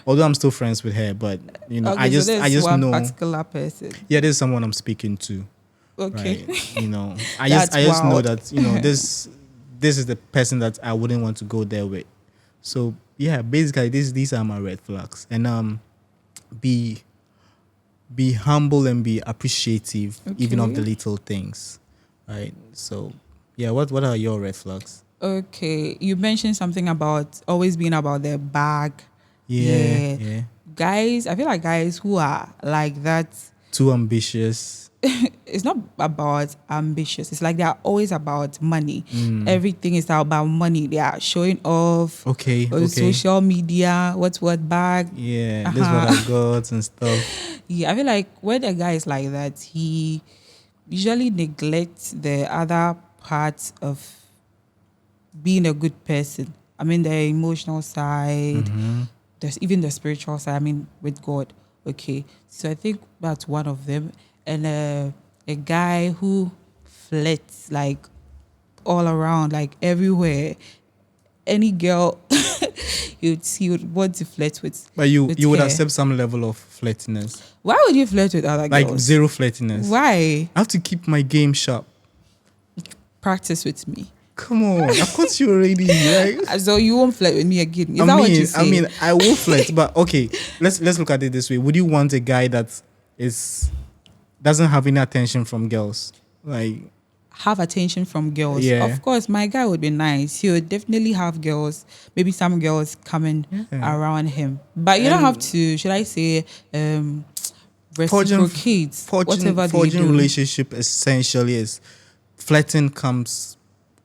Although I'm still friends with her, but okay, I just one know. particular person. Yeah, there's someone I'm speaking to. Okay. Right. You know, I That's just know wild. that, this is the person that I wouldn't want to go there with. So yeah, basically these are my red flags. And be humble and be appreciative even of the Okay. little things. Right. So yeah, what are your red flags? Okay. You mentioned something about always being about their bag. Yeah. Guys, I feel like guys who are like that, Too ambitious. it's not about ambitious. It's like they are always about money. Everything is about money. They are showing off Okay. on social media, what bag. Yeah, this is what I got and stuff. Yeah, I feel like when a guy is like that, he usually neglects the other parts of being a good person. I mean, the emotional side, there's even the spiritual side. I mean, with God. Okay, so I think that's one of them. And a guy who flirts like all around, like everywhere. Any girl he would want to flirt with. But you would her. accept some level of flirtiness. Why would you flirt with other Like girls? zero flirtiness. Why? I have to keep my game sharp. Practice with me. Come on, I've got you already. Like, So you won't flirt with me again. Is that what you say? I will flirt, but okay, let's look at it this way. Would you want a guy that doesn't have any attention from girls? Like, have attention from girls. Yeah. Of course, my guy would be nice. He would definitely have girls, maybe some girls coming around him. But you don't have to, should I say, reciprocate whatever they forging do. relationship essentially is flirting comes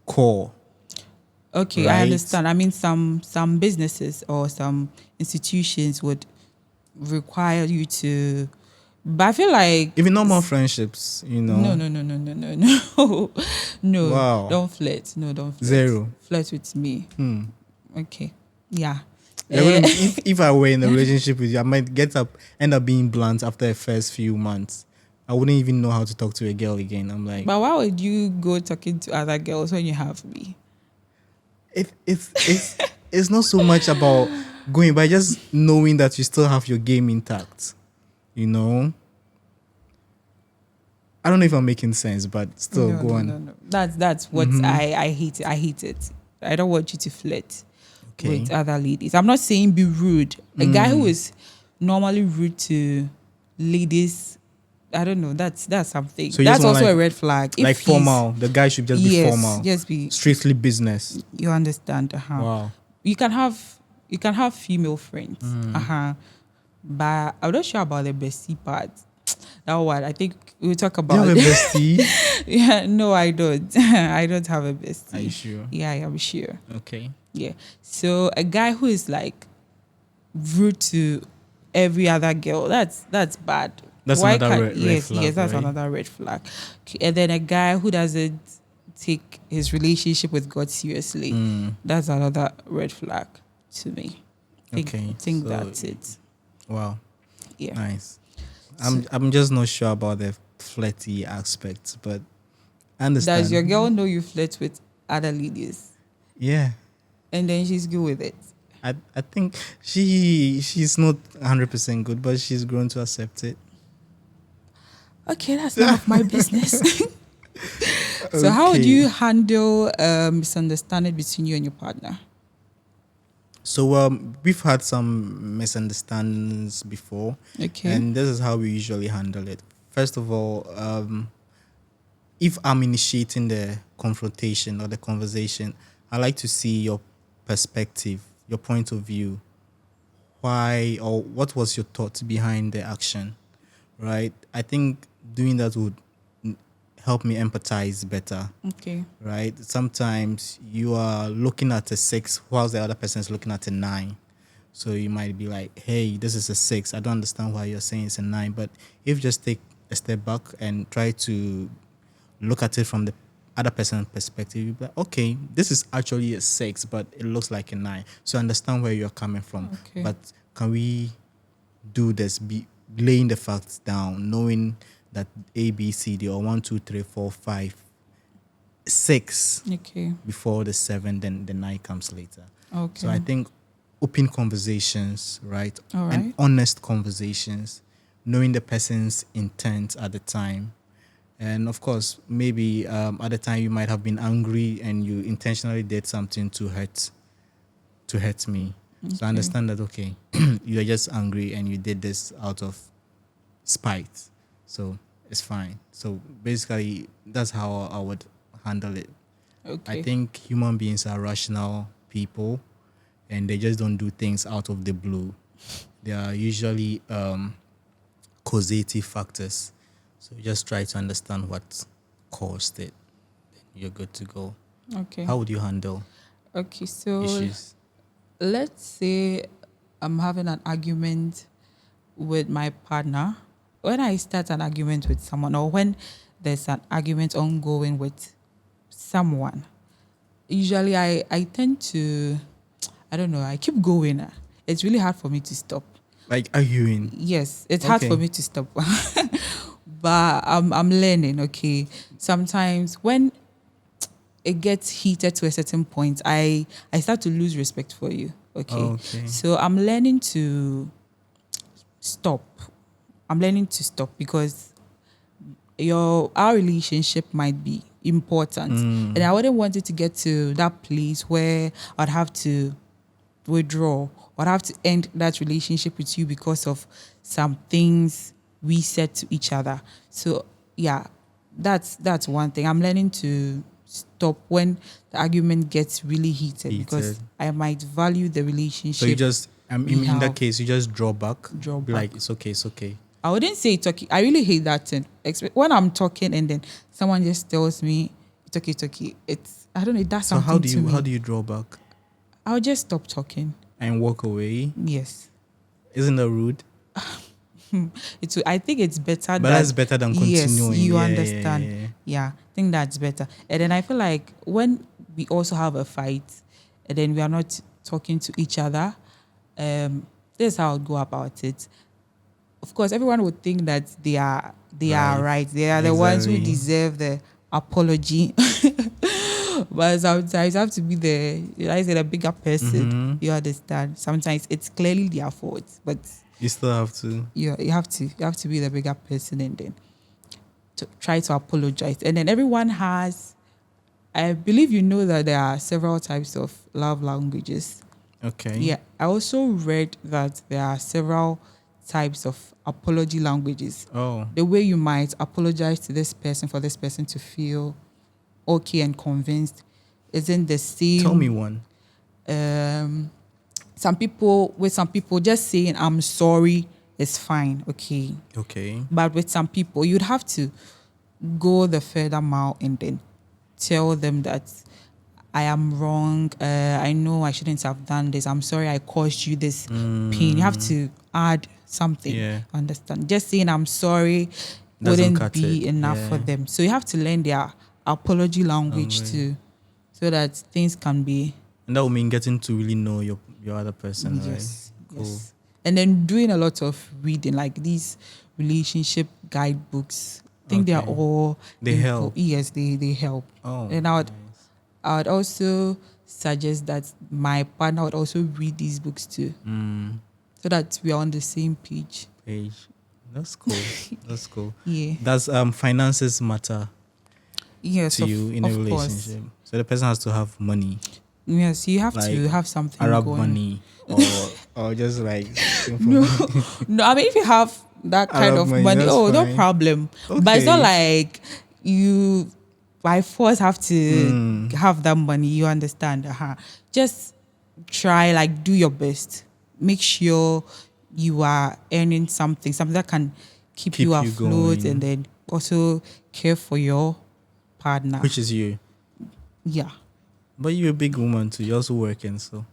core. Okay, Right. I understand. I mean, some businesses or some institutions would require you to, but I feel like Even normal friendships, no, no. Wow. Don't flirt. No, don't flirt. Zero. Flirt with me. Okay. Yeah. Yeah, well, if I were in a relationship with you, I might end up being blunt after the first few months. I wouldn't even know how to talk to a girl again. I'm like, But why would you go talking to other girls when you have me? it's not so much about going, but just knowing that you still have your game intact. You know? I don't know if I'm making sense, but still, go on. No. That's what I hate. I hate it. I don't want you to flirt with other ladies. I'm not saying be rude. A guy who is normally rude to ladies, I don't know. That's something. So you That's just want, also like- a red flag. If Like he's- formal. The guy should just be yes, formal. just be. Strictly business. You understand? Wow. You can have female friends. But I'm not sure about the bestie part. That one, I think we'll talk Do about you have a it. bestie? Yeah, no, I don't. I don't have a bestie. Are you sure? Yeah, I am sure. Okay. Yeah. So a guy who is like rude to every other girl, that's bad. That's Why another can't red yes, flag, yes, that's right? another red flag. Okay, and then a guy who doesn't take his relationship with God seriously, that's another red flag to me. Okay, Think so that's it. wow, Yeah. nice. So, I'm just not sure about the flirty aspects, but I does your understand. girl know you flirt with other ladies? Yeah, And then she's good with it. I think she's not 100% good, but she's grown to accept it. Okay, that's none of my business. So how would Okay. you handle misunderstanding between you and your partner? So we've had some misunderstandings before, Okay. and this is how we usually handle it. First of all, if I'm initiating the confrontation or the conversation, I like to see your perspective, your point of view. Why or what was your thought behind the action, right? I think doing that would help me empathize better, Okay. right? Sometimes you are looking at a 6 whilst the other person is looking at a 9. So you might be like, hey, this is a 6. I don't understand why you're saying it's a 9. But if you just take a step back and try to look at it from the other person's perspective, you'll be like, okay, this is actually a 6, but it looks like a 9. So I understand where you're coming from. Okay. But can we do this, be laying the facts down, knowing that A, B, C, D, or 1, 2, 3, 4, 5, 6 Okay. before the 7, then the 9 comes later. Okay. So I think open conversations, right? All right. And honest conversations, knowing the person's intent at the time. And of course, maybe at the time you might have been angry and you intentionally did something to hurt me. So I understand that, okay, you're just angry and you did this out of spite. So it's fine. So basically, that's how I would handle it. Okay. I think human beings are rational people and they just don't do things out of the blue. There are usually causative factors. So you just try to understand what caused it. Then you're good to go. Okay. How would you handle Okay. So issues? let's say I'm having an argument with my partner. When I start an argument with someone, or when there's an argument ongoing with someone, usually I tend to, I don't know, I keep going. It's really hard for me to stop. Like arguing? Yes, it's hard for Okay. me to stop. But I'm learning, okay. Sometimes when it gets heated to a certain point, I start to lose respect for you. Okay. Okay. So I'm learning to stop. I'm learning to stop because our relationship might be important. And I wouldn't want it to get to that place where I'd have to withdraw or I'd have to end that relationship with you because of some things we said to each other. So yeah, that's one thing. I'm learning to stop when the argument gets really heated because Heated. I might value the relationship. So you just, we in that have. case, you just draw back. Draw Be like, back. it's okay, it's okay. I wouldn't say it's okay. I really hate that thing. When I'm talking and then someone just tells me it's okay, it's okay. It's, I don't know. That's So something to me. how do you draw back I'll just stop talking. and walk away? Yes. Isn't that rude? I think it's better. But that's better than continuing. Yes, you Yeah, understand. yeah, yeah. Yeah, I think that's better. And then I feel like when we also have a fight, and then we are not talking to each other, this is how I'll go about it. Of course, everyone would think that they are right. They are the ones who Exactly. deserve the apology. But sometimes you have to be the bigger person. You understand? Sometimes it's clearly their fault, but You still have to. you have to be the bigger person and then to try to apologize. And then everyone has, I believe you know that there are several types of love languages. Okay. Yeah, I also read that there are several types of apology languages. Oh. The way you might apologize to this person for this person to feel okay and convinced isn't the same. Tell me one. Some people just saying I'm sorry is fine, okay. Okay. But with some people, you'd have to go the further mile and then tell them that I am wrong. I know I shouldn't have done this. I'm sorry I caused you this pain. You have to add something. Yeah. Understand? Just saying I'm sorry Doesn't wouldn't cut be it. enough Yeah. for them. So you have to learn their apology language too, so that things can be And that would mean getting to really know your other person, right? yes, Cool. yes. And then doing a lot of reading, like these relationship guidebooks. I think they are Okay. all They help. Yes, they help. Oh. And Nice. I would also suggest that my partner would also read these books too, so that we are on the same page. That's cool. That's cool. Yeah. Does finances matter Yes, to you in a of relationship? course. So the person has to have money, Yes, you have like to have something Arab going. money, or just like simple No, money. no. I mean, if you have that kind Arab of money, money, that's oh, no fine. problem. But it's not Okay. like you by force have to have that money. You understand? Just try, like, do your best. Make sure you are earning something that can keep Keep you you afloat, going. and then also care for your partner. Which is you. Yeah. But you're a big woman too. You're also working, so.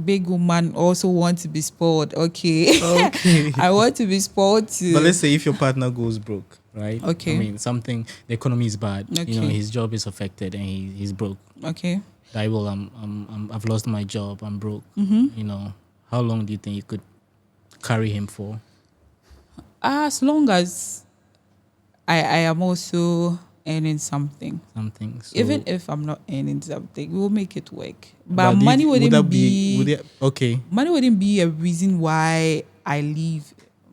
Big woman also want to be spoiled. Okay. Okay. I want to be spoiled too. But let's say if your partner goes broke, right? Okay. I mean, the economy is bad. Okay. His job is affected and he's broke. Okay. I've lost my job. I'm broke. How long do you think you could carry him for? As long as I am also earning something. Something. So, Even if I'm not earning something, we'll make it work. do But you money thi- would wouldn't that be would it, okay. money wouldn't be a reason why I leave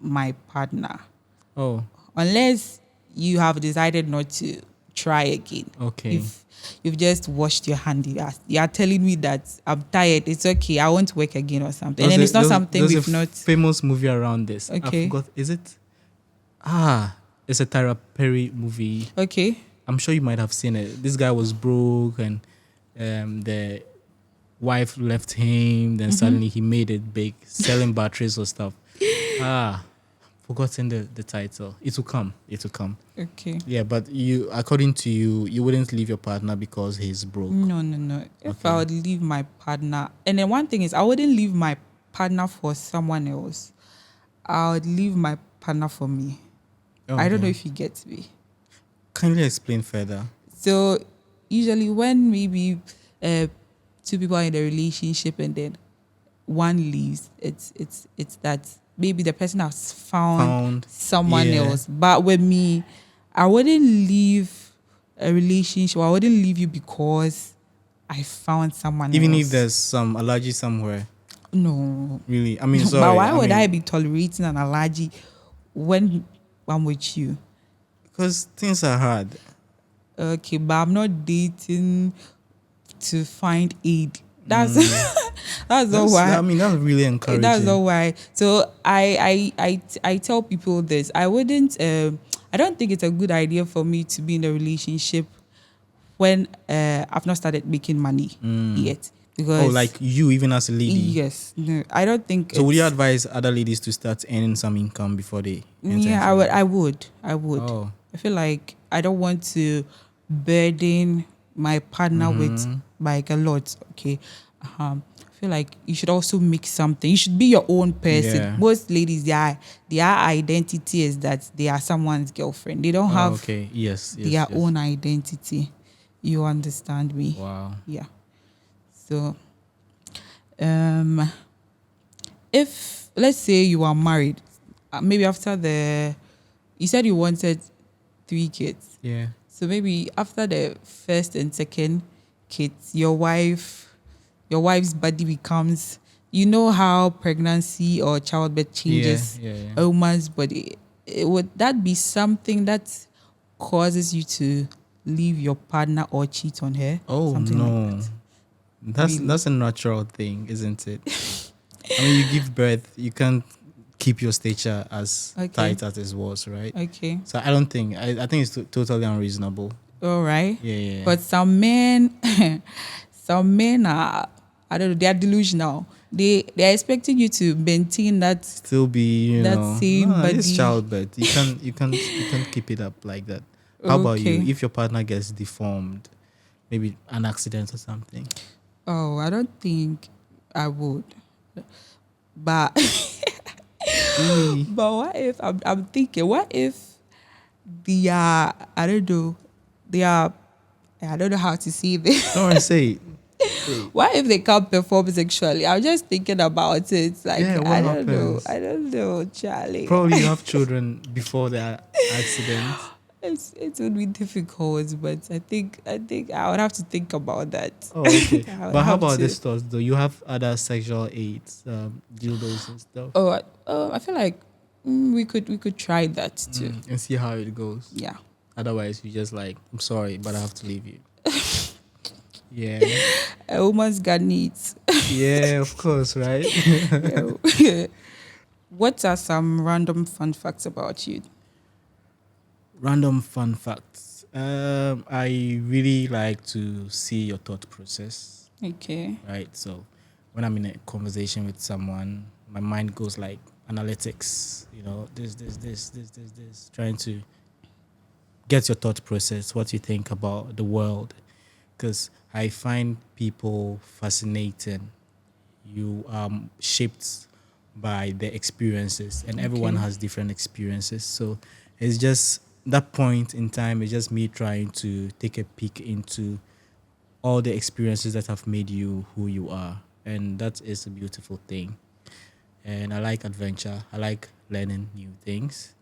my partner. Oh, Unless you have decided not to try again. okay. If you've just washed your hand, you are telling me that I'm tired, it's okay, I won't work again or something. And it's not something there's we've a not. famous movie around this. I Okay. forgot. Is it? It's a Tyra Perry movie. Okay. I'm sure you might have seen it. This guy was broke and the wife left him. Then suddenly he made it big, selling batteries or stuff. Forgotten the title. It will come. Okay. Yeah, but according to you wouldn't leave your partner because he's broke. No. If Okay. I would leave my partner, and then one thing is, I wouldn't leave my partner for someone else. I would leave my partner for me. I don't know if you get me. Kindly explain further. So usually when maybe two people are in a relationship and then one leaves, it's that maybe the person has found someone yeah. else. But with me, I wouldn't leave a relationship. I wouldn't leave you because I found someone Even else. if there's some allergy somewhere. No. Really? I mean, But sorry. why would I be tolerating an allergy when I'm with you? Because things are hard. Okay, but I'm not dating to find aid. That's that's not why. I mean, that's really encouraging. That's not why. So I tell people this. I wouldn't. I don't think it's a good idea for me to be in a relationship when I've not started making money yet. Because like you, even as a lady. Yes. No, I don't think. So would you advise other ladies to start earning some income before they? Yeah, I would. Oh. I feel like I don't want to burden my partner with like a lot. Okay. I feel like you should also make something. You should be your own person. Yeah. Most ladies, their identity is that they are someone's girlfriend. They don't have Okay. Yes. their own identity. You understand me? Wow. Yeah. So, if let's say you are married, maybe after you said you wanted 3 kids. Yeah. So maybe after the first and second kids, your wife's body becomes, how pregnancy or childbirth changes Yeah. a woman's body. Would that be something that causes you to leave your partner or cheat on her? Oh, Something no. like that. That's a natural thing, isn't it? I mean, you give birth, you can't keep your stature as tight as it was, right? Okay. So I don't think, I think it's totally unreasonable. All right. Yeah. But some men are, I don't know, they are delusional. They are expecting you to maintain that. Still be, same body. It's childbirth. You can't keep it up like that. How about you? If your partner gets deformed, maybe an accident or something. Oh, I don't think I would. But Really? But what if I'm thinking? What if they are? I don't know. They are. I don't know how to say this. Don't worry, say it. Say it. What if they can't perform sexually? I'm just thinking about it. It's like Yeah, what I don't know. happens? I don't know, Charlie. Probably you have children before the accident. It would be difficult, but I think I would have to think about that. Oh, okay. I would But how have about to. this thoughts though? You have other sexual aids, dildos and stuff. I feel like we could try that too. And see how it goes. Yeah. Otherwise, you just like, I'm sorry, but I have to leave you. Yeah. A woman's got needs. Yeah, of course, right? What are some random fun facts about you? Random fun facts. I really like to see your thought process, Okay. right? So when I'm in a conversation with someone, my mind goes like analytics, this, trying to get your thought process, what you think about the world. Because I find people fascinating. You are shaped by their experiences, and everyone Okay. has different experiences. So it's just that point in time, it's just me trying to take a peek into all the experiences that have made you who you are. And that is a beautiful thing. And I like adventure, I like learning new things.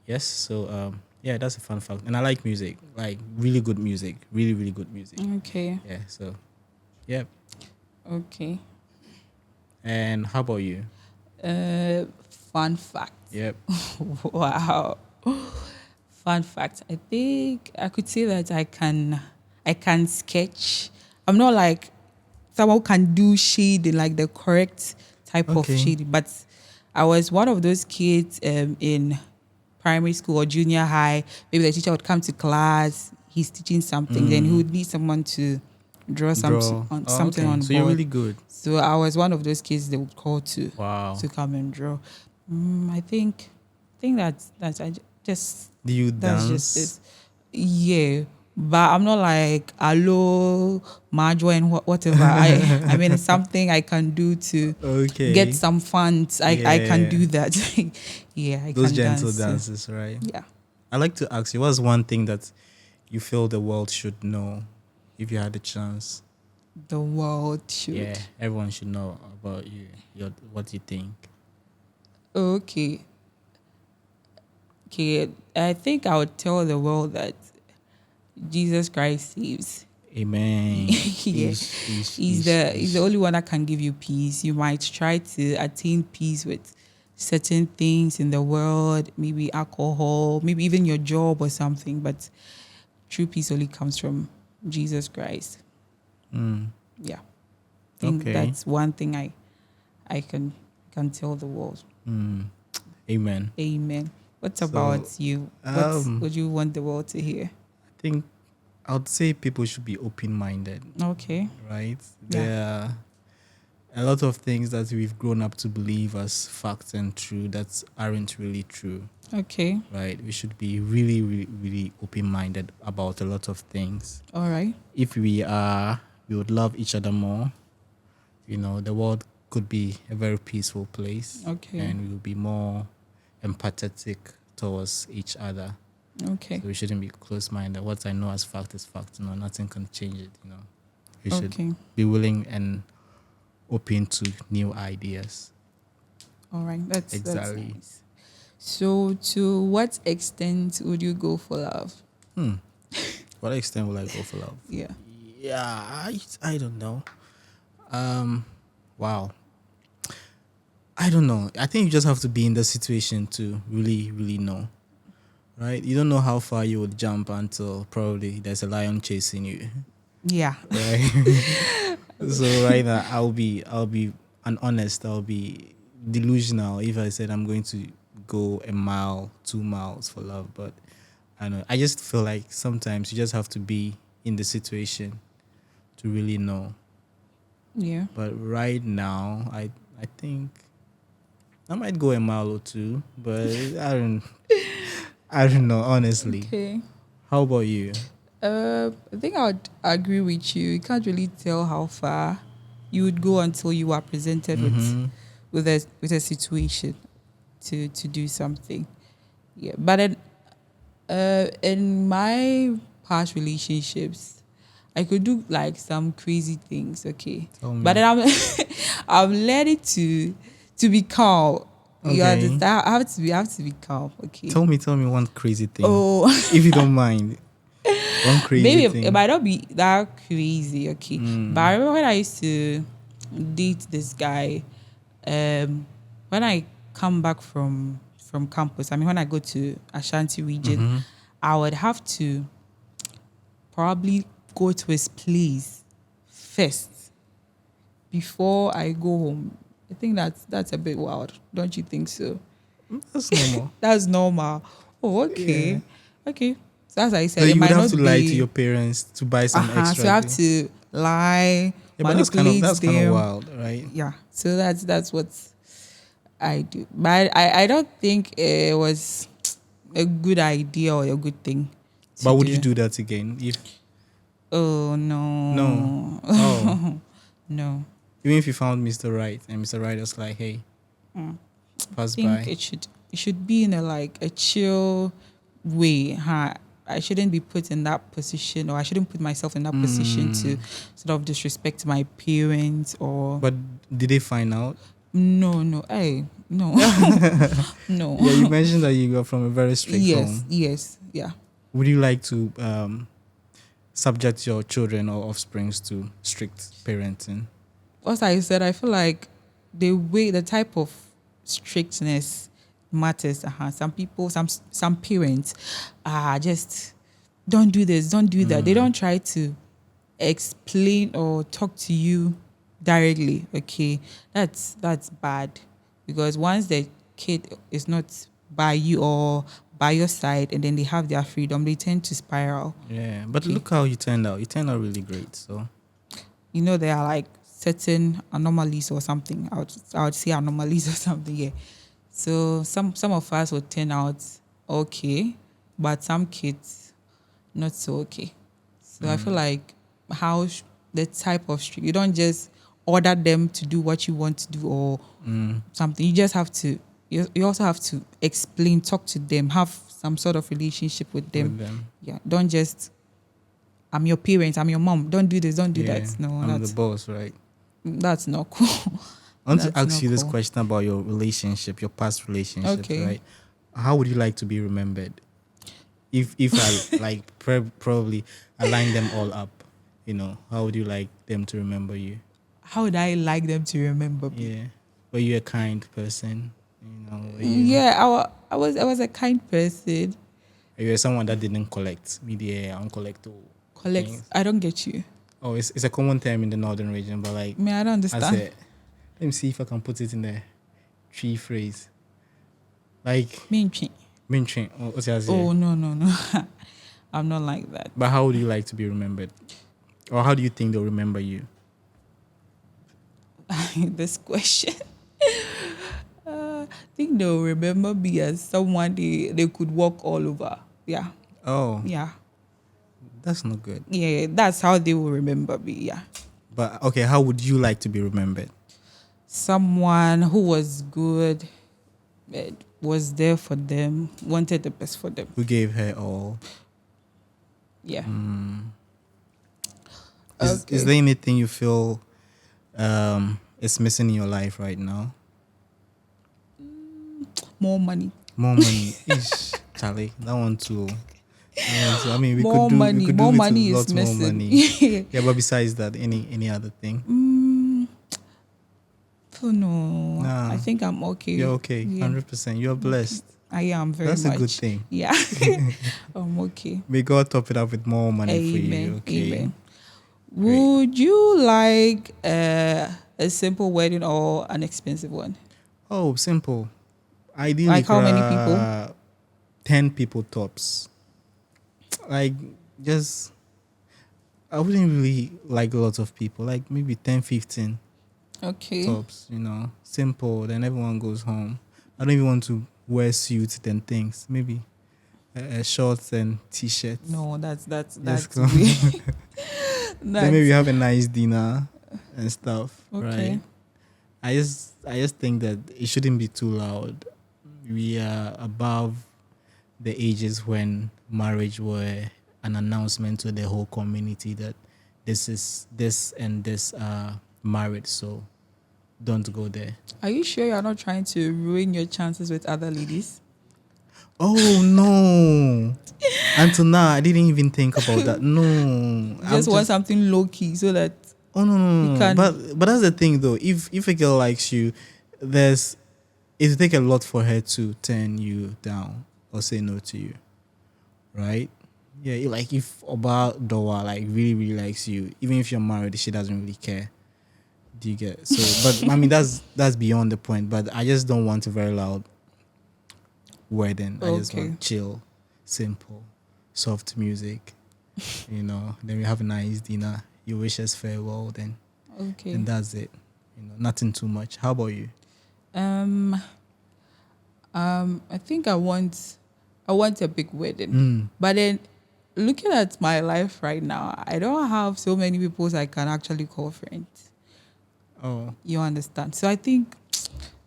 Yes, so yeah, that's a fun fact. And I like music, like really good music, really, really good music. Okay. Yeah, so yeah. Okay. And how about you? Fun fact. Yep. Wow. Fun fact. I think I could say that I can sketch. I'm not like someone who can do shading, like the correct type of Okay. shading, but I was one of those kids in primary school or junior high. Maybe the teacher would come to class, he's teaching something, then he would need someone to draw Draw. something Okay. on So you're board. really good. So I was one of those kids they would call to Wow. come and draw. I think that's just Do you that's dance? just it. Yeah, but I'm not like hello, Marjo and whatever. I mean it's something I can do to Okay. get some funds. I can Yeah. do that. Yeah, I Those can gentle dance. dances, right? Yeah. I like to ask you, what's one thing that you feel the world should know if you had the chance? The world should. Yeah, everyone should know about you. What you think. Okay. Okay. I think I would tell the world that Jesus Christ saves. Amen. Yeah. He's the only one that can give you peace. You might try to attain peace with certain things in the world, maybe alcohol, maybe even your job or something, but true peace only comes from Jesus Christ. Yeah. I think Okay. that's one thing I can tell the world. Amen. Amen. What So, about you? What would you want the world to hear? I think I would say people should be open-minded, Okay. right? Yeah. There are a lot of things that we've grown up to believe as facts and true that aren't really true, Okay. right? We should be really, really, really open-minded about a lot of things. All right. If we would love each other more. The world could be a very peaceful place. Okay. And we will be more empathetic towards each other. Okay. So we shouldn't be close-minded. What I know as fact is fact. Nothing can change it. We should Okay. be willing and open to new ideas. All right. That's Exactly. nice. So, to what extent would you go for love? What extent will I go for love? Yeah. Yeah, I don't know. Wow. I don't know. I think you just have to be in the situation to really, really know. Right? You don't know how far you would jump until probably there's a lion chasing you. Yeah. Right? So right now I'll be honest, I'll be delusional if I said I'm going to go a mile, 2 miles for love. But I don't know. I just feel like sometimes you just have to be in the situation to really know. Yeah. But right now, I think I might go a mile or two, but I don't know, honestly. Okay. How about you? I think I would agree with you. You can't really tell how far you would go until you are presented with a situation. to do something. Yeah, but in my past relationships, I could do like some crazy things. Okay, Tell me. but then I'm I'm learning to be calm. You Okay. understand? I have to be calm. Okay. Tell me one crazy thing. Oh, If you don't mind. One crazy maybe thing. it might not be that crazy. Okay, but I remember when I used to date this guy. When I come back from campus, I mean, when I go to Ashanti region, I would have to probably go to his place first before I go home. I think that's a bit wild, don't you think so? That's normal. That's normal. Oh, Yeah. okay, okay. So as I So said, it you would might have not to lie to be. your parents to buy some extra So I have thing. to lie, Yeah, but manipulate that's kind of them. wild, right? Yeah. So that's what I do. But I don't think it was a good idea or a good thing to But would do. you do that again? If Oh no, no. oh, No. even if you found Mr. Right and Mr. Right was like, hey, I pass think by. it should be in a like a chill way. Huh? I shouldn't be put in that position, or I shouldn't put myself in that position to sort of disrespect my parents or But did they find out? no. Hey, no. No. Yeah, you mentioned that you got from a very strict home. Yes, yeah. Would you like to subject your children or offsprings to strict parenting? As I said, I feel like the type of strictness matters. Some parents just don't do this, don't do that. They don't try to explain or talk to you directly. Okay, that's bad, because once the kid is not by you or by your side, and then they have their freedom, they tend to spiral. Yeah, but Okay. look how you turned out. You turned out really great. So You know, there are like certain anomalies or something. I would say anomalies or something. Yeah. So some of us would turn out okay, but some kids not so okay. So I feel like the type of strict, you don't just order them to do what you want to do or something. You just have to. You also have to explain, talk to them, have some sort of relationship with them. with them. Yeah. Don't just I'm your parent, I'm your mom. Don't do this, don't do Yeah, that. No, I'm the boss, right? that's not cool. I want to That's ask not you this cool. question about your relationship, your past relationships, Okay. right? How would you like to be remembered? If I like probably align them all up, how would you like them to remember you? How would I like them to remember me? Yeah, were you a kind person? Were you, Yeah, I was a kind person. are you someone that didn't collect media uncollect Collect. things? I don't get you. Oh, it's a common term in the northern region, but like I mean, I don't I understand. said, let me see if I can put it in the tree phrase. Like Minchi. mention. What's your Oh no. I'm not like that. But how would you like to be remembered? Or how do you think they'll remember you? This question. I think they'll remember me as someone they could walk all over. Yeah. Oh, Yeah. that's not good. Yeah. That's how they will remember me. Yeah. But okay, how would you like to be remembered? Someone who was good, was there for them, wanted the best for them. Who gave her all? Yeah. Is Okay. there anything you feel is missing in your life right now? More money. More money. Ish, Charlie, that one too. I mean, we More could do money. we could More do money with is lots more missing. money. Yeah, but besides that, any other thing? Oh no. Nah. I think I'm okay. You're okay, Yeah. 100%. You're blessed. I am very That's much. a good thing. Yeah. I'm okay. May God top it up with more money for you. Amen. Okay. Amen. Would you like a simple wedding or an expensive one? Oh, simple. Ideally, Like how many people? 10 people tops. Like, just, I wouldn't really like lots of people. Like, maybe 10, 15 Okay. tops, Simple, then everyone goes home. I don't even want to wear suits and things. Maybe shorts and t-shirts. No, that's Just come. weird. Then maybe have a nice dinner and stuff, Okay. right? I just think that it shouldn't be too loud. we are above the ages when marriage were an announcement to the whole community that this and this are married, so don't go there. Are you sure you're not trying to ruin your chances with other ladies? Oh no. Until now I didn't even think about that. No. You just want something low key so that Oh no. you can. But that's the thing though. If a girl likes you, it take a lot for her to turn you down or say no to you. Right? Yeah, like if Oba Dowa like really, really likes you, even if you're married, she doesn't really care. Do you get so? But I mean, that's beyond the point. But I just don't want a very loud wedding. I just Okay. want chill, simple, soft music. Then we have a nice dinner. You wish us farewell, then Okay. and that's it. Nothing too much. How about you? I think I want a big wedding. But then looking at my life right now, I don't have so many people I can actually call friends. Oh. You understand? So I think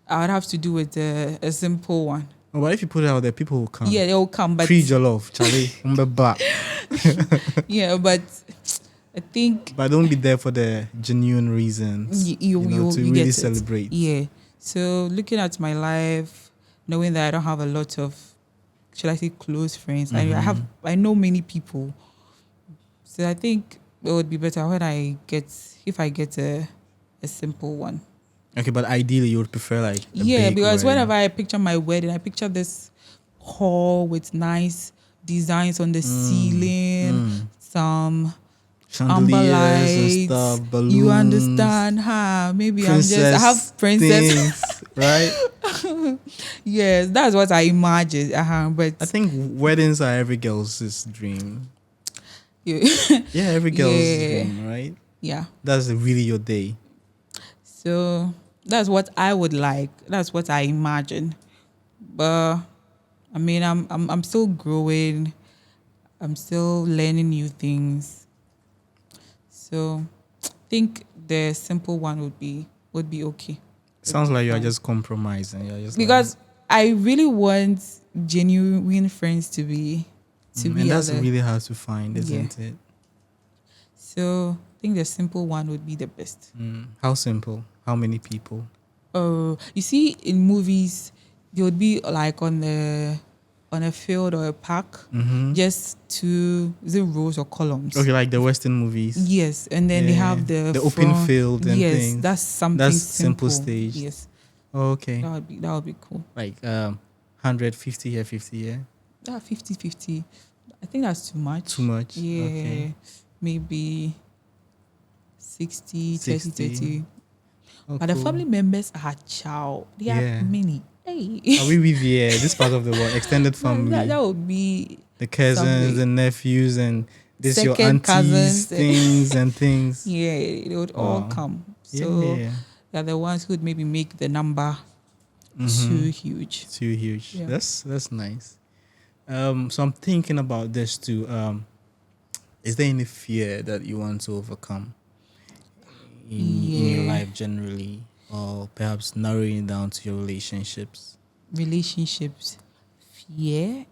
I would have to do with a simple one. Oh, but if you put it out there, people will come. Yeah, they'll come, but Pre-jollof, Charlie, back. yeah, but I think But don't be there for the genuine reasons. you to you really get it. celebrate. Yeah. So looking at my life, knowing that I don't have a lot of, should I say, close friends. I know many people. So I think it would be better if I get a simple one. Okay, but ideally you would prefer like a Yeah, big because wedding. whenever I picture my wedding, I picture this hall with nice designs on the ceiling, some amber chandeliers and lights. stuff, balloons. You understand? Maybe I have princess. things, right? Yes, that's what I imagine. But I think weddings are every girl's dream. yeah. Yeah, every girl's Yeah. dream, right? Yeah. That's really your day. So that's what I would like. That's what I imagine. But I mean, I'm still growing. I'm still learning new things. So I think the simple one would be okay. Sounds like you're just compromising. You're just Because I really want genuine friends to be and that's really hard to find, isn't it? So I think the simple one would be the best. How simple? How many people? You see, in movies, they would be like on a field or a park, just two rows or columns. Okay, like the Western movies. Yes, and then they have the open front. field and yes, things. that's something That's simple. simple stage. Yes, Okay. that would be cool. Like 150 here, 50 here. 50-50. I think that's too much. Too much. Yeah, Okay. maybe 60, 60. 30. Oh, But the cool. family members are chow. They Yeah. are many. Hey. Are we with this part of the world? Extended family. That would be The cousins, something. the nephews, and this your Second aunties, cousins. things and things. yeah, they would all Wow. come. So Yeah. they're the ones who would maybe make the number Mhm. too huge. Too huge. Yeah. That's nice. So I'm thinking about this too. Is there any fear that you want to overcome in your Yeah. life generally, or perhaps narrowing it down to your relationships? Relationships, fear?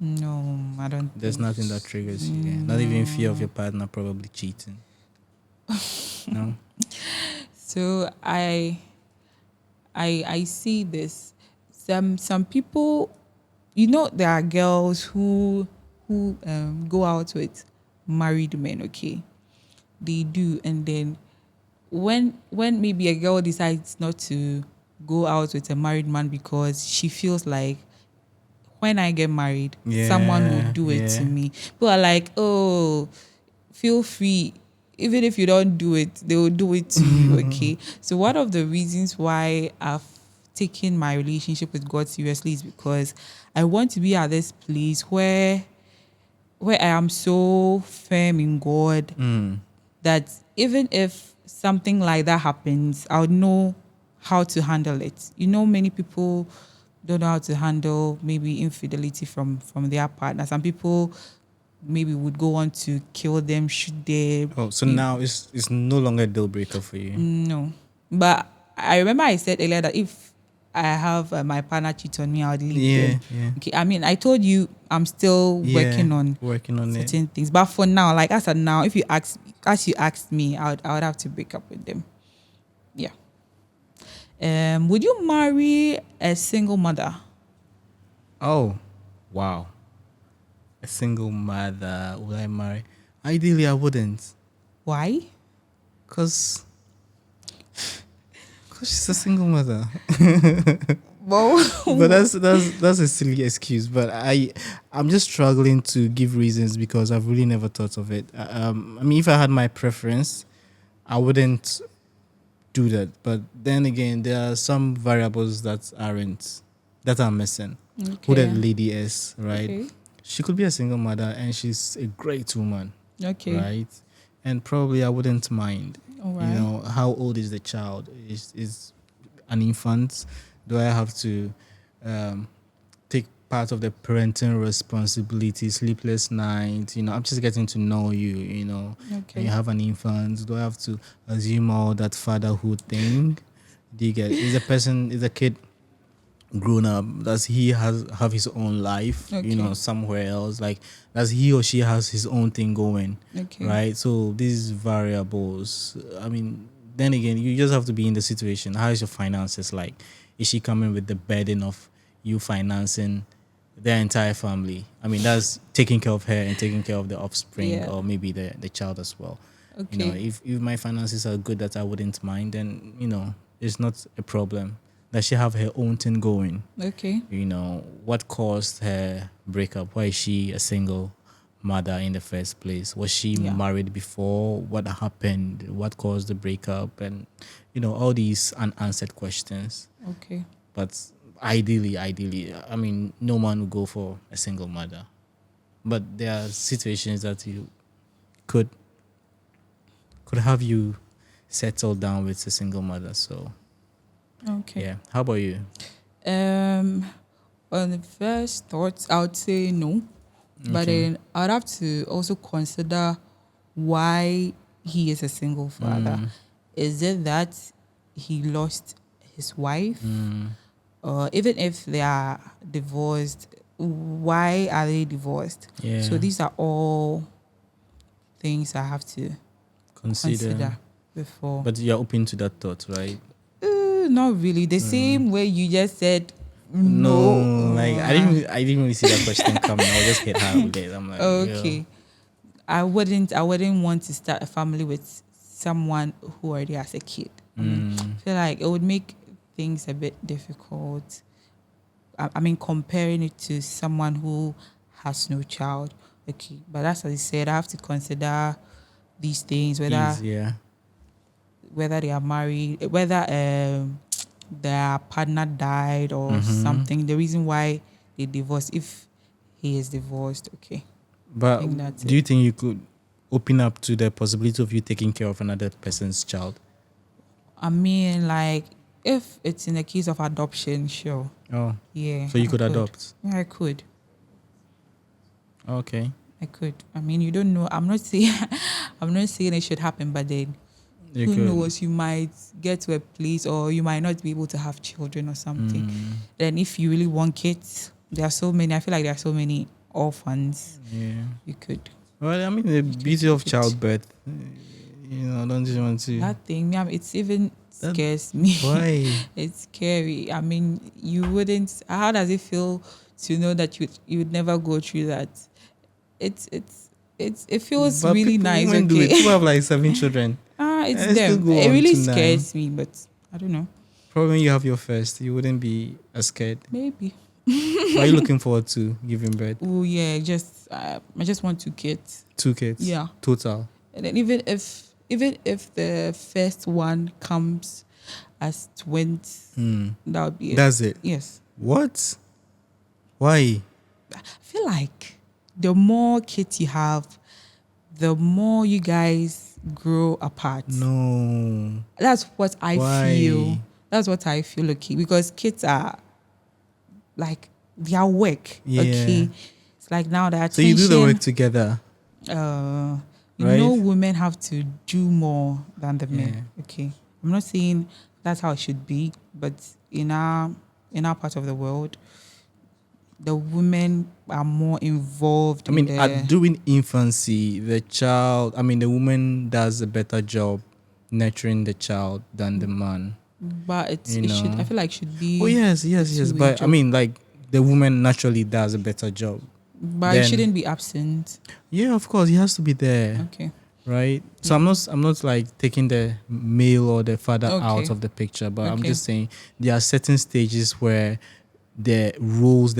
No, I don't. There's think nothing that triggers you. Not even fear of your partner probably cheating. No. So I see this. Some people, there are girls who go out with married men. Okay, they do, and then when maybe a girl decides not to go out with a married man because she feels like when I get married, someone will do it to me. People are like, oh, feel free. Even if you don't do it, they will do it to you, okay? So one of the reasons why I've taken my relationship with God seriously is because I want to be at this place where I am so firm in God that even if something like that happens, I would know how to handle it. Many people don't know how to handle maybe infidelity from their partner. Some people maybe would go on to kill them, shoot them. Oh, so now it's no longer a deal breaker for you. No. But I remember I said earlier that if I have my partner cheat on me, I would leave Yeah, them. yeah. Okay, I mean, I told you I'm still working on it. certain things, but for now, like as of now, if you ask, as you asked me, I would have to break up with them. Yeah. Would you marry a single mother? Oh, wow. A single mother, would I marry? Ideally, I wouldn't. Why? Because she's a single mother. Well, But that's a silly excuse. But I'm just struggling to give reasons because I've really never thought of it. I mean, if I had my preference, I wouldn't do that. But then again, there are some variables that are missing. Who that okay. lady is, right? Okay. She could be a single mother and she's a great woman, Okay. right? And probably I wouldn't mind. All You right. know, how old is the child? Is an infant? Do I have to take part of the parenting responsibility, sleepless nights? You know, I'm just getting to know you, you know. And Okay. you have an infant. Do I have to assume all that fatherhood thing? Do you get, is a kid grown up? Does he have his own life, you know, Okay. somewhere else? Like, does he or she has his own thing going? Okay. Right? So these variables, I mean, then again, you just have to be in the situation. How is your finances like? Is she coming with the burden of you financing their entire family? I mean, that's taking care of her and taking care of the offspring, Yeah. or maybe the child as well. Okay. You know, if my finances are good that I wouldn't mind, then, you know, it's not a problem. Does she have her own thing going? Okay. You know, what caused her breakup? Why is she a single mother in the first place? Was she Yeah. married before? What happened? What caused the breakup? And, you know, all these unanswered questions. Okay. But ideally, I mean, no man would go for a single mother. But there are situations that you could have you settle down with a single mother. So, Okay. yeah. How about you? On the first thoughts, I would say no, but Okay. then I'd have to also consider why he is a single father. Is it that he lost his wife, or even if they are divorced, why are they divorced? Yeah. So these are all things I have to consider before. But you're open to that thought, right? Not really. The same way you just said no. Like I didn't really see that question coming. I was just hit hard with it. I'm like, Okay. yo. I wouldn't want to start a family with someone who already has a kid. I feel like it would make things a bit difficult. I mean, comparing it to someone who has no child. Okay, but as I said, I have to consider these things, whether they are married, whether their partner died or something. The reason why they divorced, if he is divorced, okay. But think that's do you think you could open up to the possibility of you taking care of another person's child? I mean, like, if it's in the case of adoption, sure. Oh, Yeah. so you could adopt? Yeah, I could. Okay. I could. I mean, you don't know. I'm not saying it should happen, but then You who could. knows? You might get to a place, or you might not be able to have children or something. Then, if you really want kids, there are so many. I feel like there are so many orphans. Yeah. You could. Well, I mean, the beauty of childbirth. You know, don't you want to? That thing, yeah, it's even scares me. Why? It's scary. I mean, you wouldn't. How does it feel to know that you would never go through that? It feels But really people nice. women do it. Okay. People have like 7 children. It's And still them. go It on really to 9. scares me, but I don't know. Probably when you have your first, you wouldn't be as scared. Maybe. What are you looking forward to giving birth? Oh yeah, I just want 2 kids. 2 kids. Yeah. Total. And then even if the first one comes as twins, that would be it. That's it. Yes. What? Why? I feel like the more kids you have, the more you guys grow apart. No. That's what I Why? feel. That's what I feel, okay. Because kids are like their work. Yeah. Okay. It's like now that So you do the work together. you Right? know, women have to do more than the men. Yeah. Okay. I'm not saying that's how it should be, but in our in our part of the world, the women are more involved. I mean, in at during infancy, the woman does a better job nurturing the child than the man. but You it should. I know. feel like should be. Oh yes, a yes, yes. two-way But I job. mean, like the woman naturally does a better job. But it shouldn't be absent. Yeah, of course, he has to be there. Okay. Right. So I'm not like taking the male or the father out Okay. of the picture, but I'm Okay. just saying there are certain stages where the roles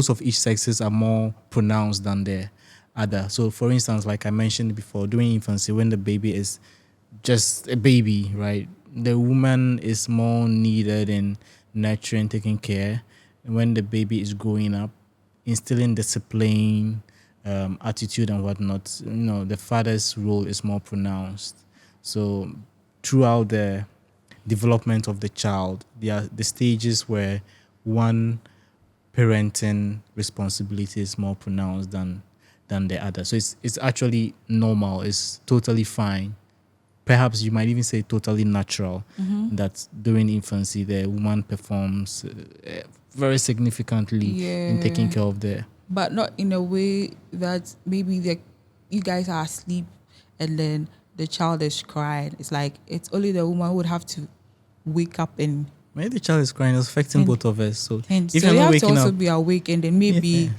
of each sexes are more pronounced than the other. So for instance, like I mentioned before, during infancy, when the baby is just a baby, right? The woman is more needed in nurturing, taking care. And when the baby is growing up, instilling discipline, attitude and whatnot, the father's role is more pronounced. So throughout the development of the child, there are the stages where one parenting responsibility is more pronounced than the other. So it's actually normal. It's totally fine. Perhaps you might even say totally natural that during infancy the woman performs very significantly in taking care of the. But not in a way that maybe you guys are asleep and then the child is crying. It's like it's only the woman who would have to wake up and. Maybe the child is crying. It's affecting both of us. So if so you're you not have waking to also up, be awake and then maybe. Yeah.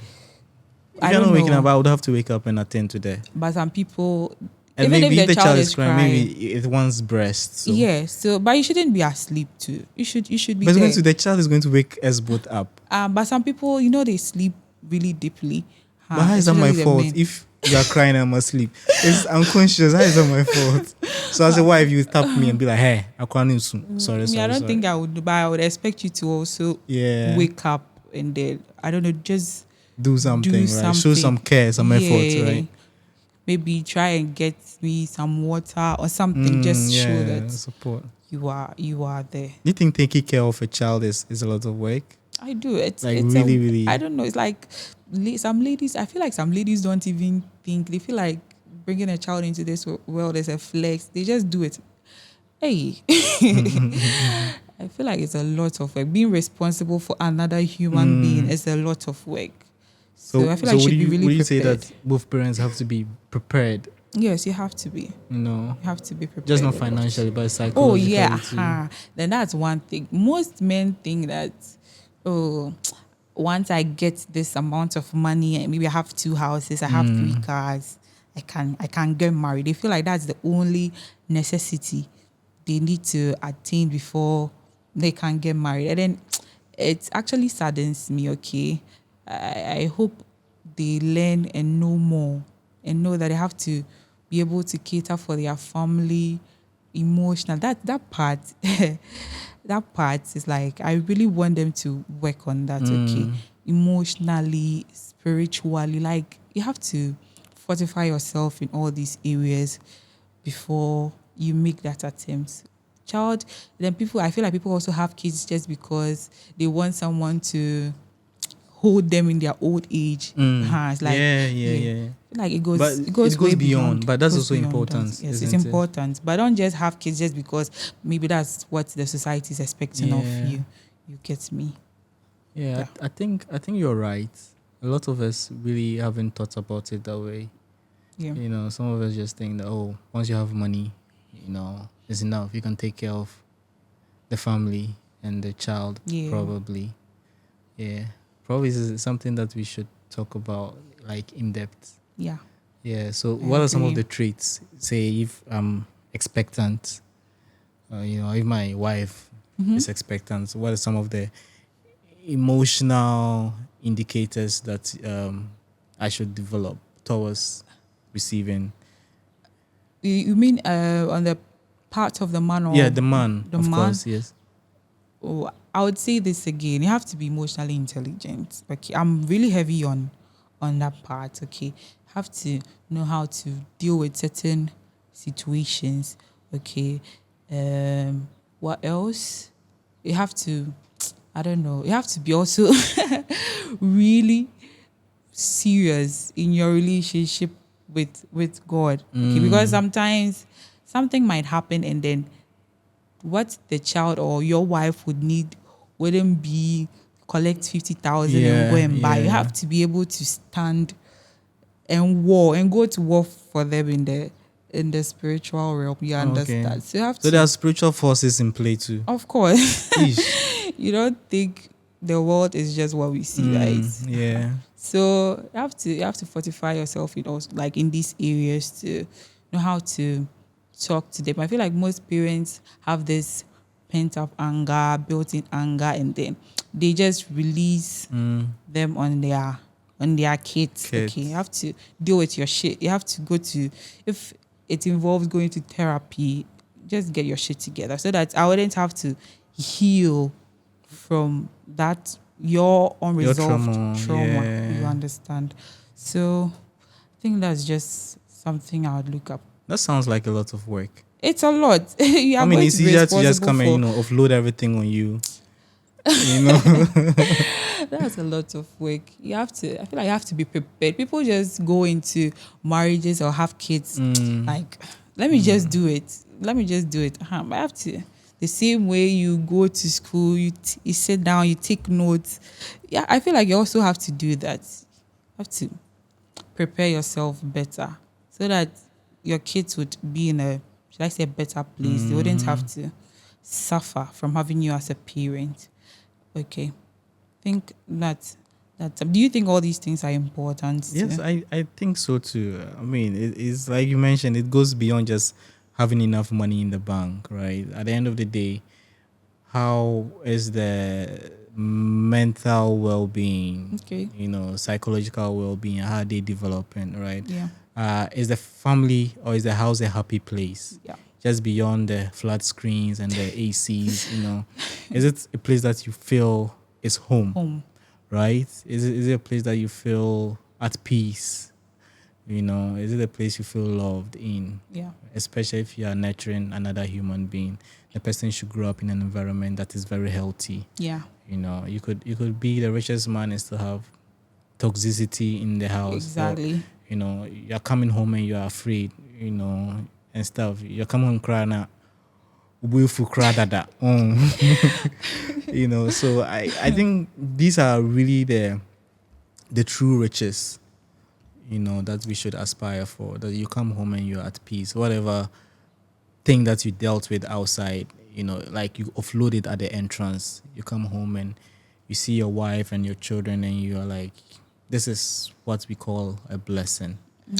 If I you're don't not waking know. up, I would have to wake up and attend to that. But some people. And even maybe if the child is crying, maybe it wants breast. So. Yeah. So, but you shouldn't be asleep too. You should be. But there. the child is going to wake us both up. But some people, they sleep really deeply. But how is that my fault? If you are crying, I'm asleep. It's unconscious. How is that my fault? So as a wife, you tap me and be like, "Hey, I'm crying soon. Sorry." I don't think I would, but I would expect you to also wake up and then I don't know, just do something, right? Show some care, some effort, right? Maybe try and get me some water or something. Just show that support. You are there. Do you think taking care of a child is a lot of work? I do. It's like it's really. I don't know. It's like some ladies. I feel like some ladies don't even think. They feel like bringing a child into this world is a flex. They just do it. Hey, I feel like it's a lot of work. Being responsible for another human being is a lot of work. So I feel like you should be really prepared. Would you say that both parents have to be prepared? Yes, you have to be. You have to be prepared. Just not financially, but psychologically. Oh yeah, then that's one thing. Most men think that, once I get this amount of money and maybe I have 2 houses, I have 3 cars, I can get married. They feel like that's the only necessity they need to attain before they can get married. And then it actually saddens me, okay? I hope they learn and know more and know that they have to be able to cater for their family, emotional. That part, that part is like, I really want them to work on that, okay? Emotionally, spiritually, like you have to fortify yourself in all these areas before you make that attempt. Then I feel like people also have kids just because they want someone to hold them in their old age. It's like, yeah. Like it goes way beyond. But that's also important. Yes, it's important. But don't just have kids just because maybe that's what the society is expecting of you. You get me? Yeah. I think you're right. A lot of us really haven't thought about it that way. Yeah. Some of us just think that once you have money, it's enough. You can take care of the family and the child. Probably. Yeah. Probably is something that we should talk about, like in depth. Yeah. So what are some of the traits? Say if I'm expectant, if my wife is expectant, what are some of the emotional indicators that I should develop towards receiving? You mean on the part of the man? Or the man, of course, yes. I would say this again. You have to be emotionally intelligent. Okay, I'm really heavy on that part. Okay, have to know how to deal with certain situations. Okay, what else? You have to, I don't know. You have to be also really serious in your relationship with God. Okay, because sometimes something might happen and then what the child or your wife would need wouldn't be collect 50,000 and go Yeah, and buy. You yeah. have to be able to stand and war and go to war for them in the spiritual realm. You Okay. understand? So you have So to, there are spiritual forces in play too. of course, Ish. you don't think the world is just what we see, right? Yeah. So you have to fortify yourself in also like in these areas to know how to talk to them. I feel like most parents have this pent up anger, built in anger, and then they just release them on their kids. Kids. Okay, you have to deal with your shit. You have to go to, if it involves going to therapy, just get your shit together so that I wouldn't have to heal from that your Your unresolved trauma. yeah. You understand? So I think that's just something I would look up. That sounds like a lot of work. It's a lot. You are I mean, going it's to be easier to just responsible come and, for. offload everything on you. You know? That's a lot of work. You have to. I feel like you have to be prepared. People just go into marriages or have kids like, let me just do it. Let me just do it. I have to. The same way you go to school, you sit down, you take notes. Yeah, I feel like you also have to do that. You have to prepare yourself better so that your kids would be in a, should I say, a better place. They wouldn't have to suffer from having you as a parent. Okay. Think that do you think all these things are important? Yes, too? I think so too. I mean, it's like you mentioned, it goes beyond just having enough money in the bank, right? At the end of the day, how is the mental well-being, Okay. psychological well-being, how are they developing, right? Yeah. Is the family or is the house a happy place? Yeah. Just beyond the flat screens and the ACs, is it a place that you feel is home? Home. Right? Is it a place that you feel at peace? Is it a place you feel loved in? Yeah. Especially if you are nurturing another human being, the person should grow up in an environment that is very healthy. Yeah. You could be the richest man and still have toxicity in the house. Exactly. Or, you're coming home and you're afraid, and stuff. You're coming home crying out. Willful cry that. So I think these are really the true riches, that we should aspire for. That you come home and you're at peace. Whatever thing that you dealt with outside, like you offload it at the entrance. You come home and you see your wife and your children and you're like, this is what we call a blessing.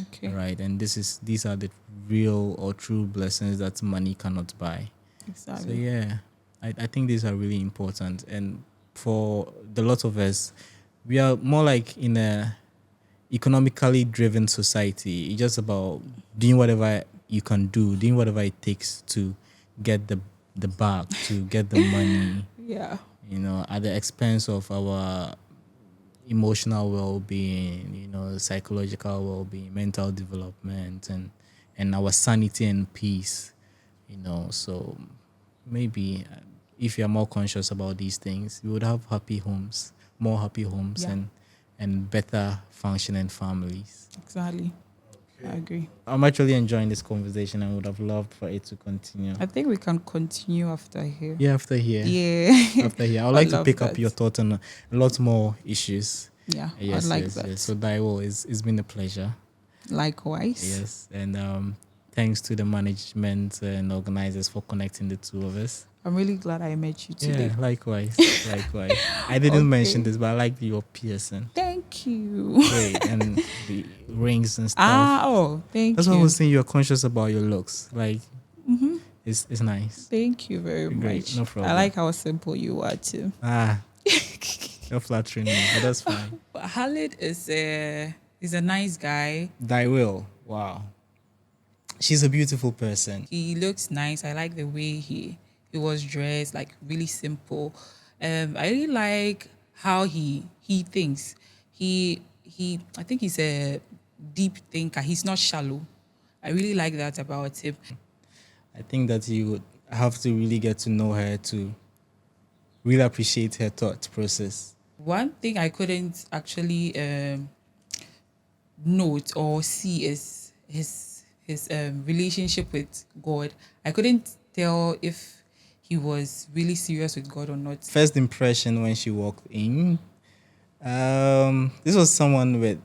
Okay. Right? And these are the real or true blessings that money cannot buy. Exactly. So yeah, I think these are really important. And for the lot of us, we are more like in a economically driven society. It's just about doing whatever you can do, doing whatever it takes to get the bag, to get the money, Yeah. at the expense of our emotional well-being, psychological well-being, mental development, and our sanity and peace. So maybe if you're more conscious about these things, we would have more happy homes, Yeah. and better functioning families. Exactly. I agree. I'm actually enjoying this conversation and would have loved for it to continue. I think we can continue after here. Yeah, after here. Yeah. After here. I would I like to love pick up that. your thoughts on a lot more issues. Yeah. Yes, I like yes, that. yes. So Thywill, it's been a pleasure. Likewise. Yes, and thanks to the management and organizers for connecting the two of us. I'm really glad I met you today. Yeah, likewise, likewise. I didn't mention this, but I like your piercing. Thank you. Great, and the rings and stuff. Thank That's you. why I was saying you're conscious about your looks. Like, it's nice. Thank you very Great, much. no problem. I like how simple you are too. You're flattering me, but that's fine. But Haleed is a nice guy. Thywill, wow. She's a beautiful person. He looks nice. I like the way he was dressed, like really simple. I really like how he thinks. He I think he's a deep thinker. He's not shallow. I really like that about him. I think that you would have to really get to know her to really appreciate her thought process. One thing I couldn't actually note or see is his relationship with God. I couldn't tell if he was really serious with God or not. First impression when she walked in, this was someone with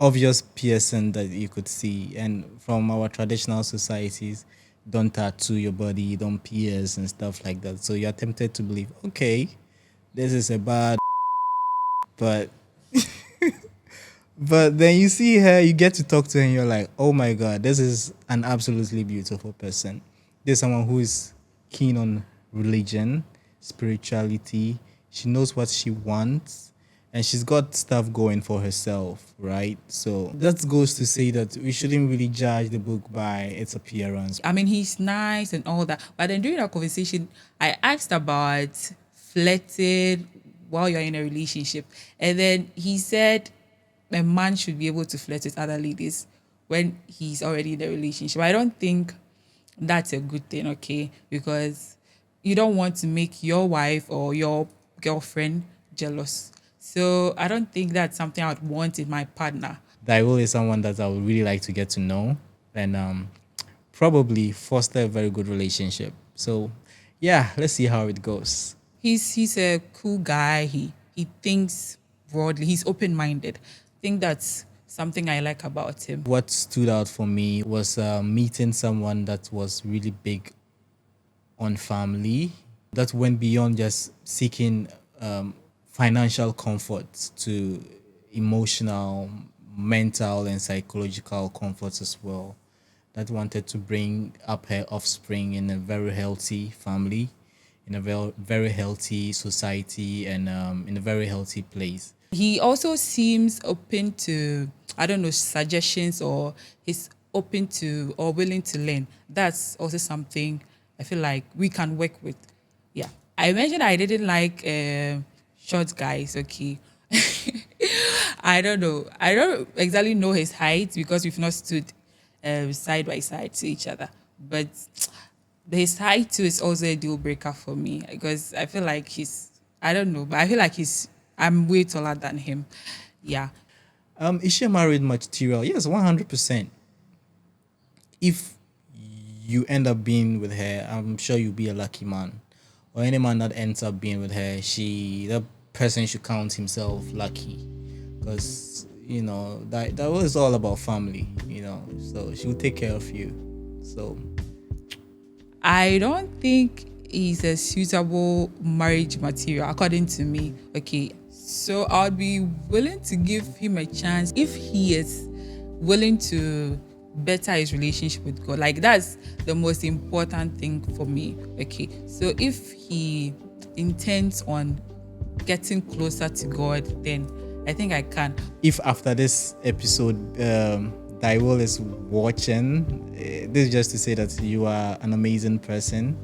obvious piercing that you could see, and from our traditional societies, don't tattoo your body, don't pierce and stuff like that. So you're tempted to believe, okay, this is a bad, but but then you see her, you get to talk to her, and you're like, oh my god, this is an absolutely beautiful person. There's someone who is keen on religion, spirituality. She knows what she wants, and she's got stuff going for herself, right? So that goes to say that we shouldn't really judge the book by its appearance. I mean, he's nice and all that. But then during that conversation, I asked about flirting while you're in a relationship. And then he said a man should be able to flirt with other ladies when he's already in a relationship. I don't think that's a good thing, okay? Because you don't want to make your wife or your girlfriend jealous. So I don't think that's something I would want in my partner. Thywill is someone that I would really like to get to know and probably foster a very good relationship. So yeah, let's see how it goes. He's a cool guy. He thinks broadly. He's open-minded. I think that's something I like about him. What stood out for me was meeting someone that was really big on family, that went beyond just seeking financial comfort to emotional, mental, and psychological comforts as well. That wanted to bring up her offspring in a very healthy family, in a very healthy society, and in a very healthy place. He also seems open to, I don't know, suggestions, or he's open to or willing to learn. That's also something I feel like we can work with. Yeah. I mentioned I didn't like short guys, okay? I don't know. I don't exactly know his height because we've not stood side by side to each other. But his height too is also a deal breaker for me because I feel like I don't know, but I feel like I'm way taller than him. Yeah. Is she a married material? Yes, 100%. If you end up being with her, I'm sure you'll be a lucky man. Or any man that ends up being with her, that person should count himself lucky. Because, that was all about family, So she will take care of you. So I don't think he's a suitable marriage material, according to me. Okay, so I'll be willing to give him a chance if he is willing to better his relationship with God. Like, that's the most important thing for me. Okay, so if he intends on getting closer to God, then I think I can. If after this episode, Thywill is watching, this is just to say that you are an amazing person,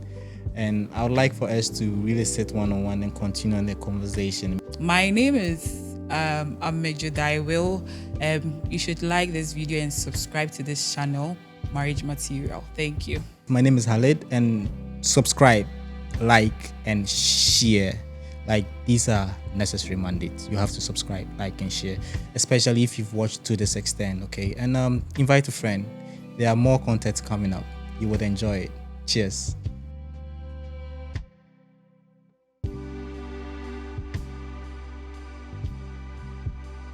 and I would like for us to really sit one-on-one and continue on the conversation. My name is Amejo Thywill. You should like this video and subscribe to this channel, Marriage Material. Thank you. My name is Haleed, and subscribe, like, and share. Like, these are necessary mandates. You have to subscribe, like, and share, especially if you've watched to this extent, okay? And invite a friend. There are more content coming up. You would enjoy it. Cheers.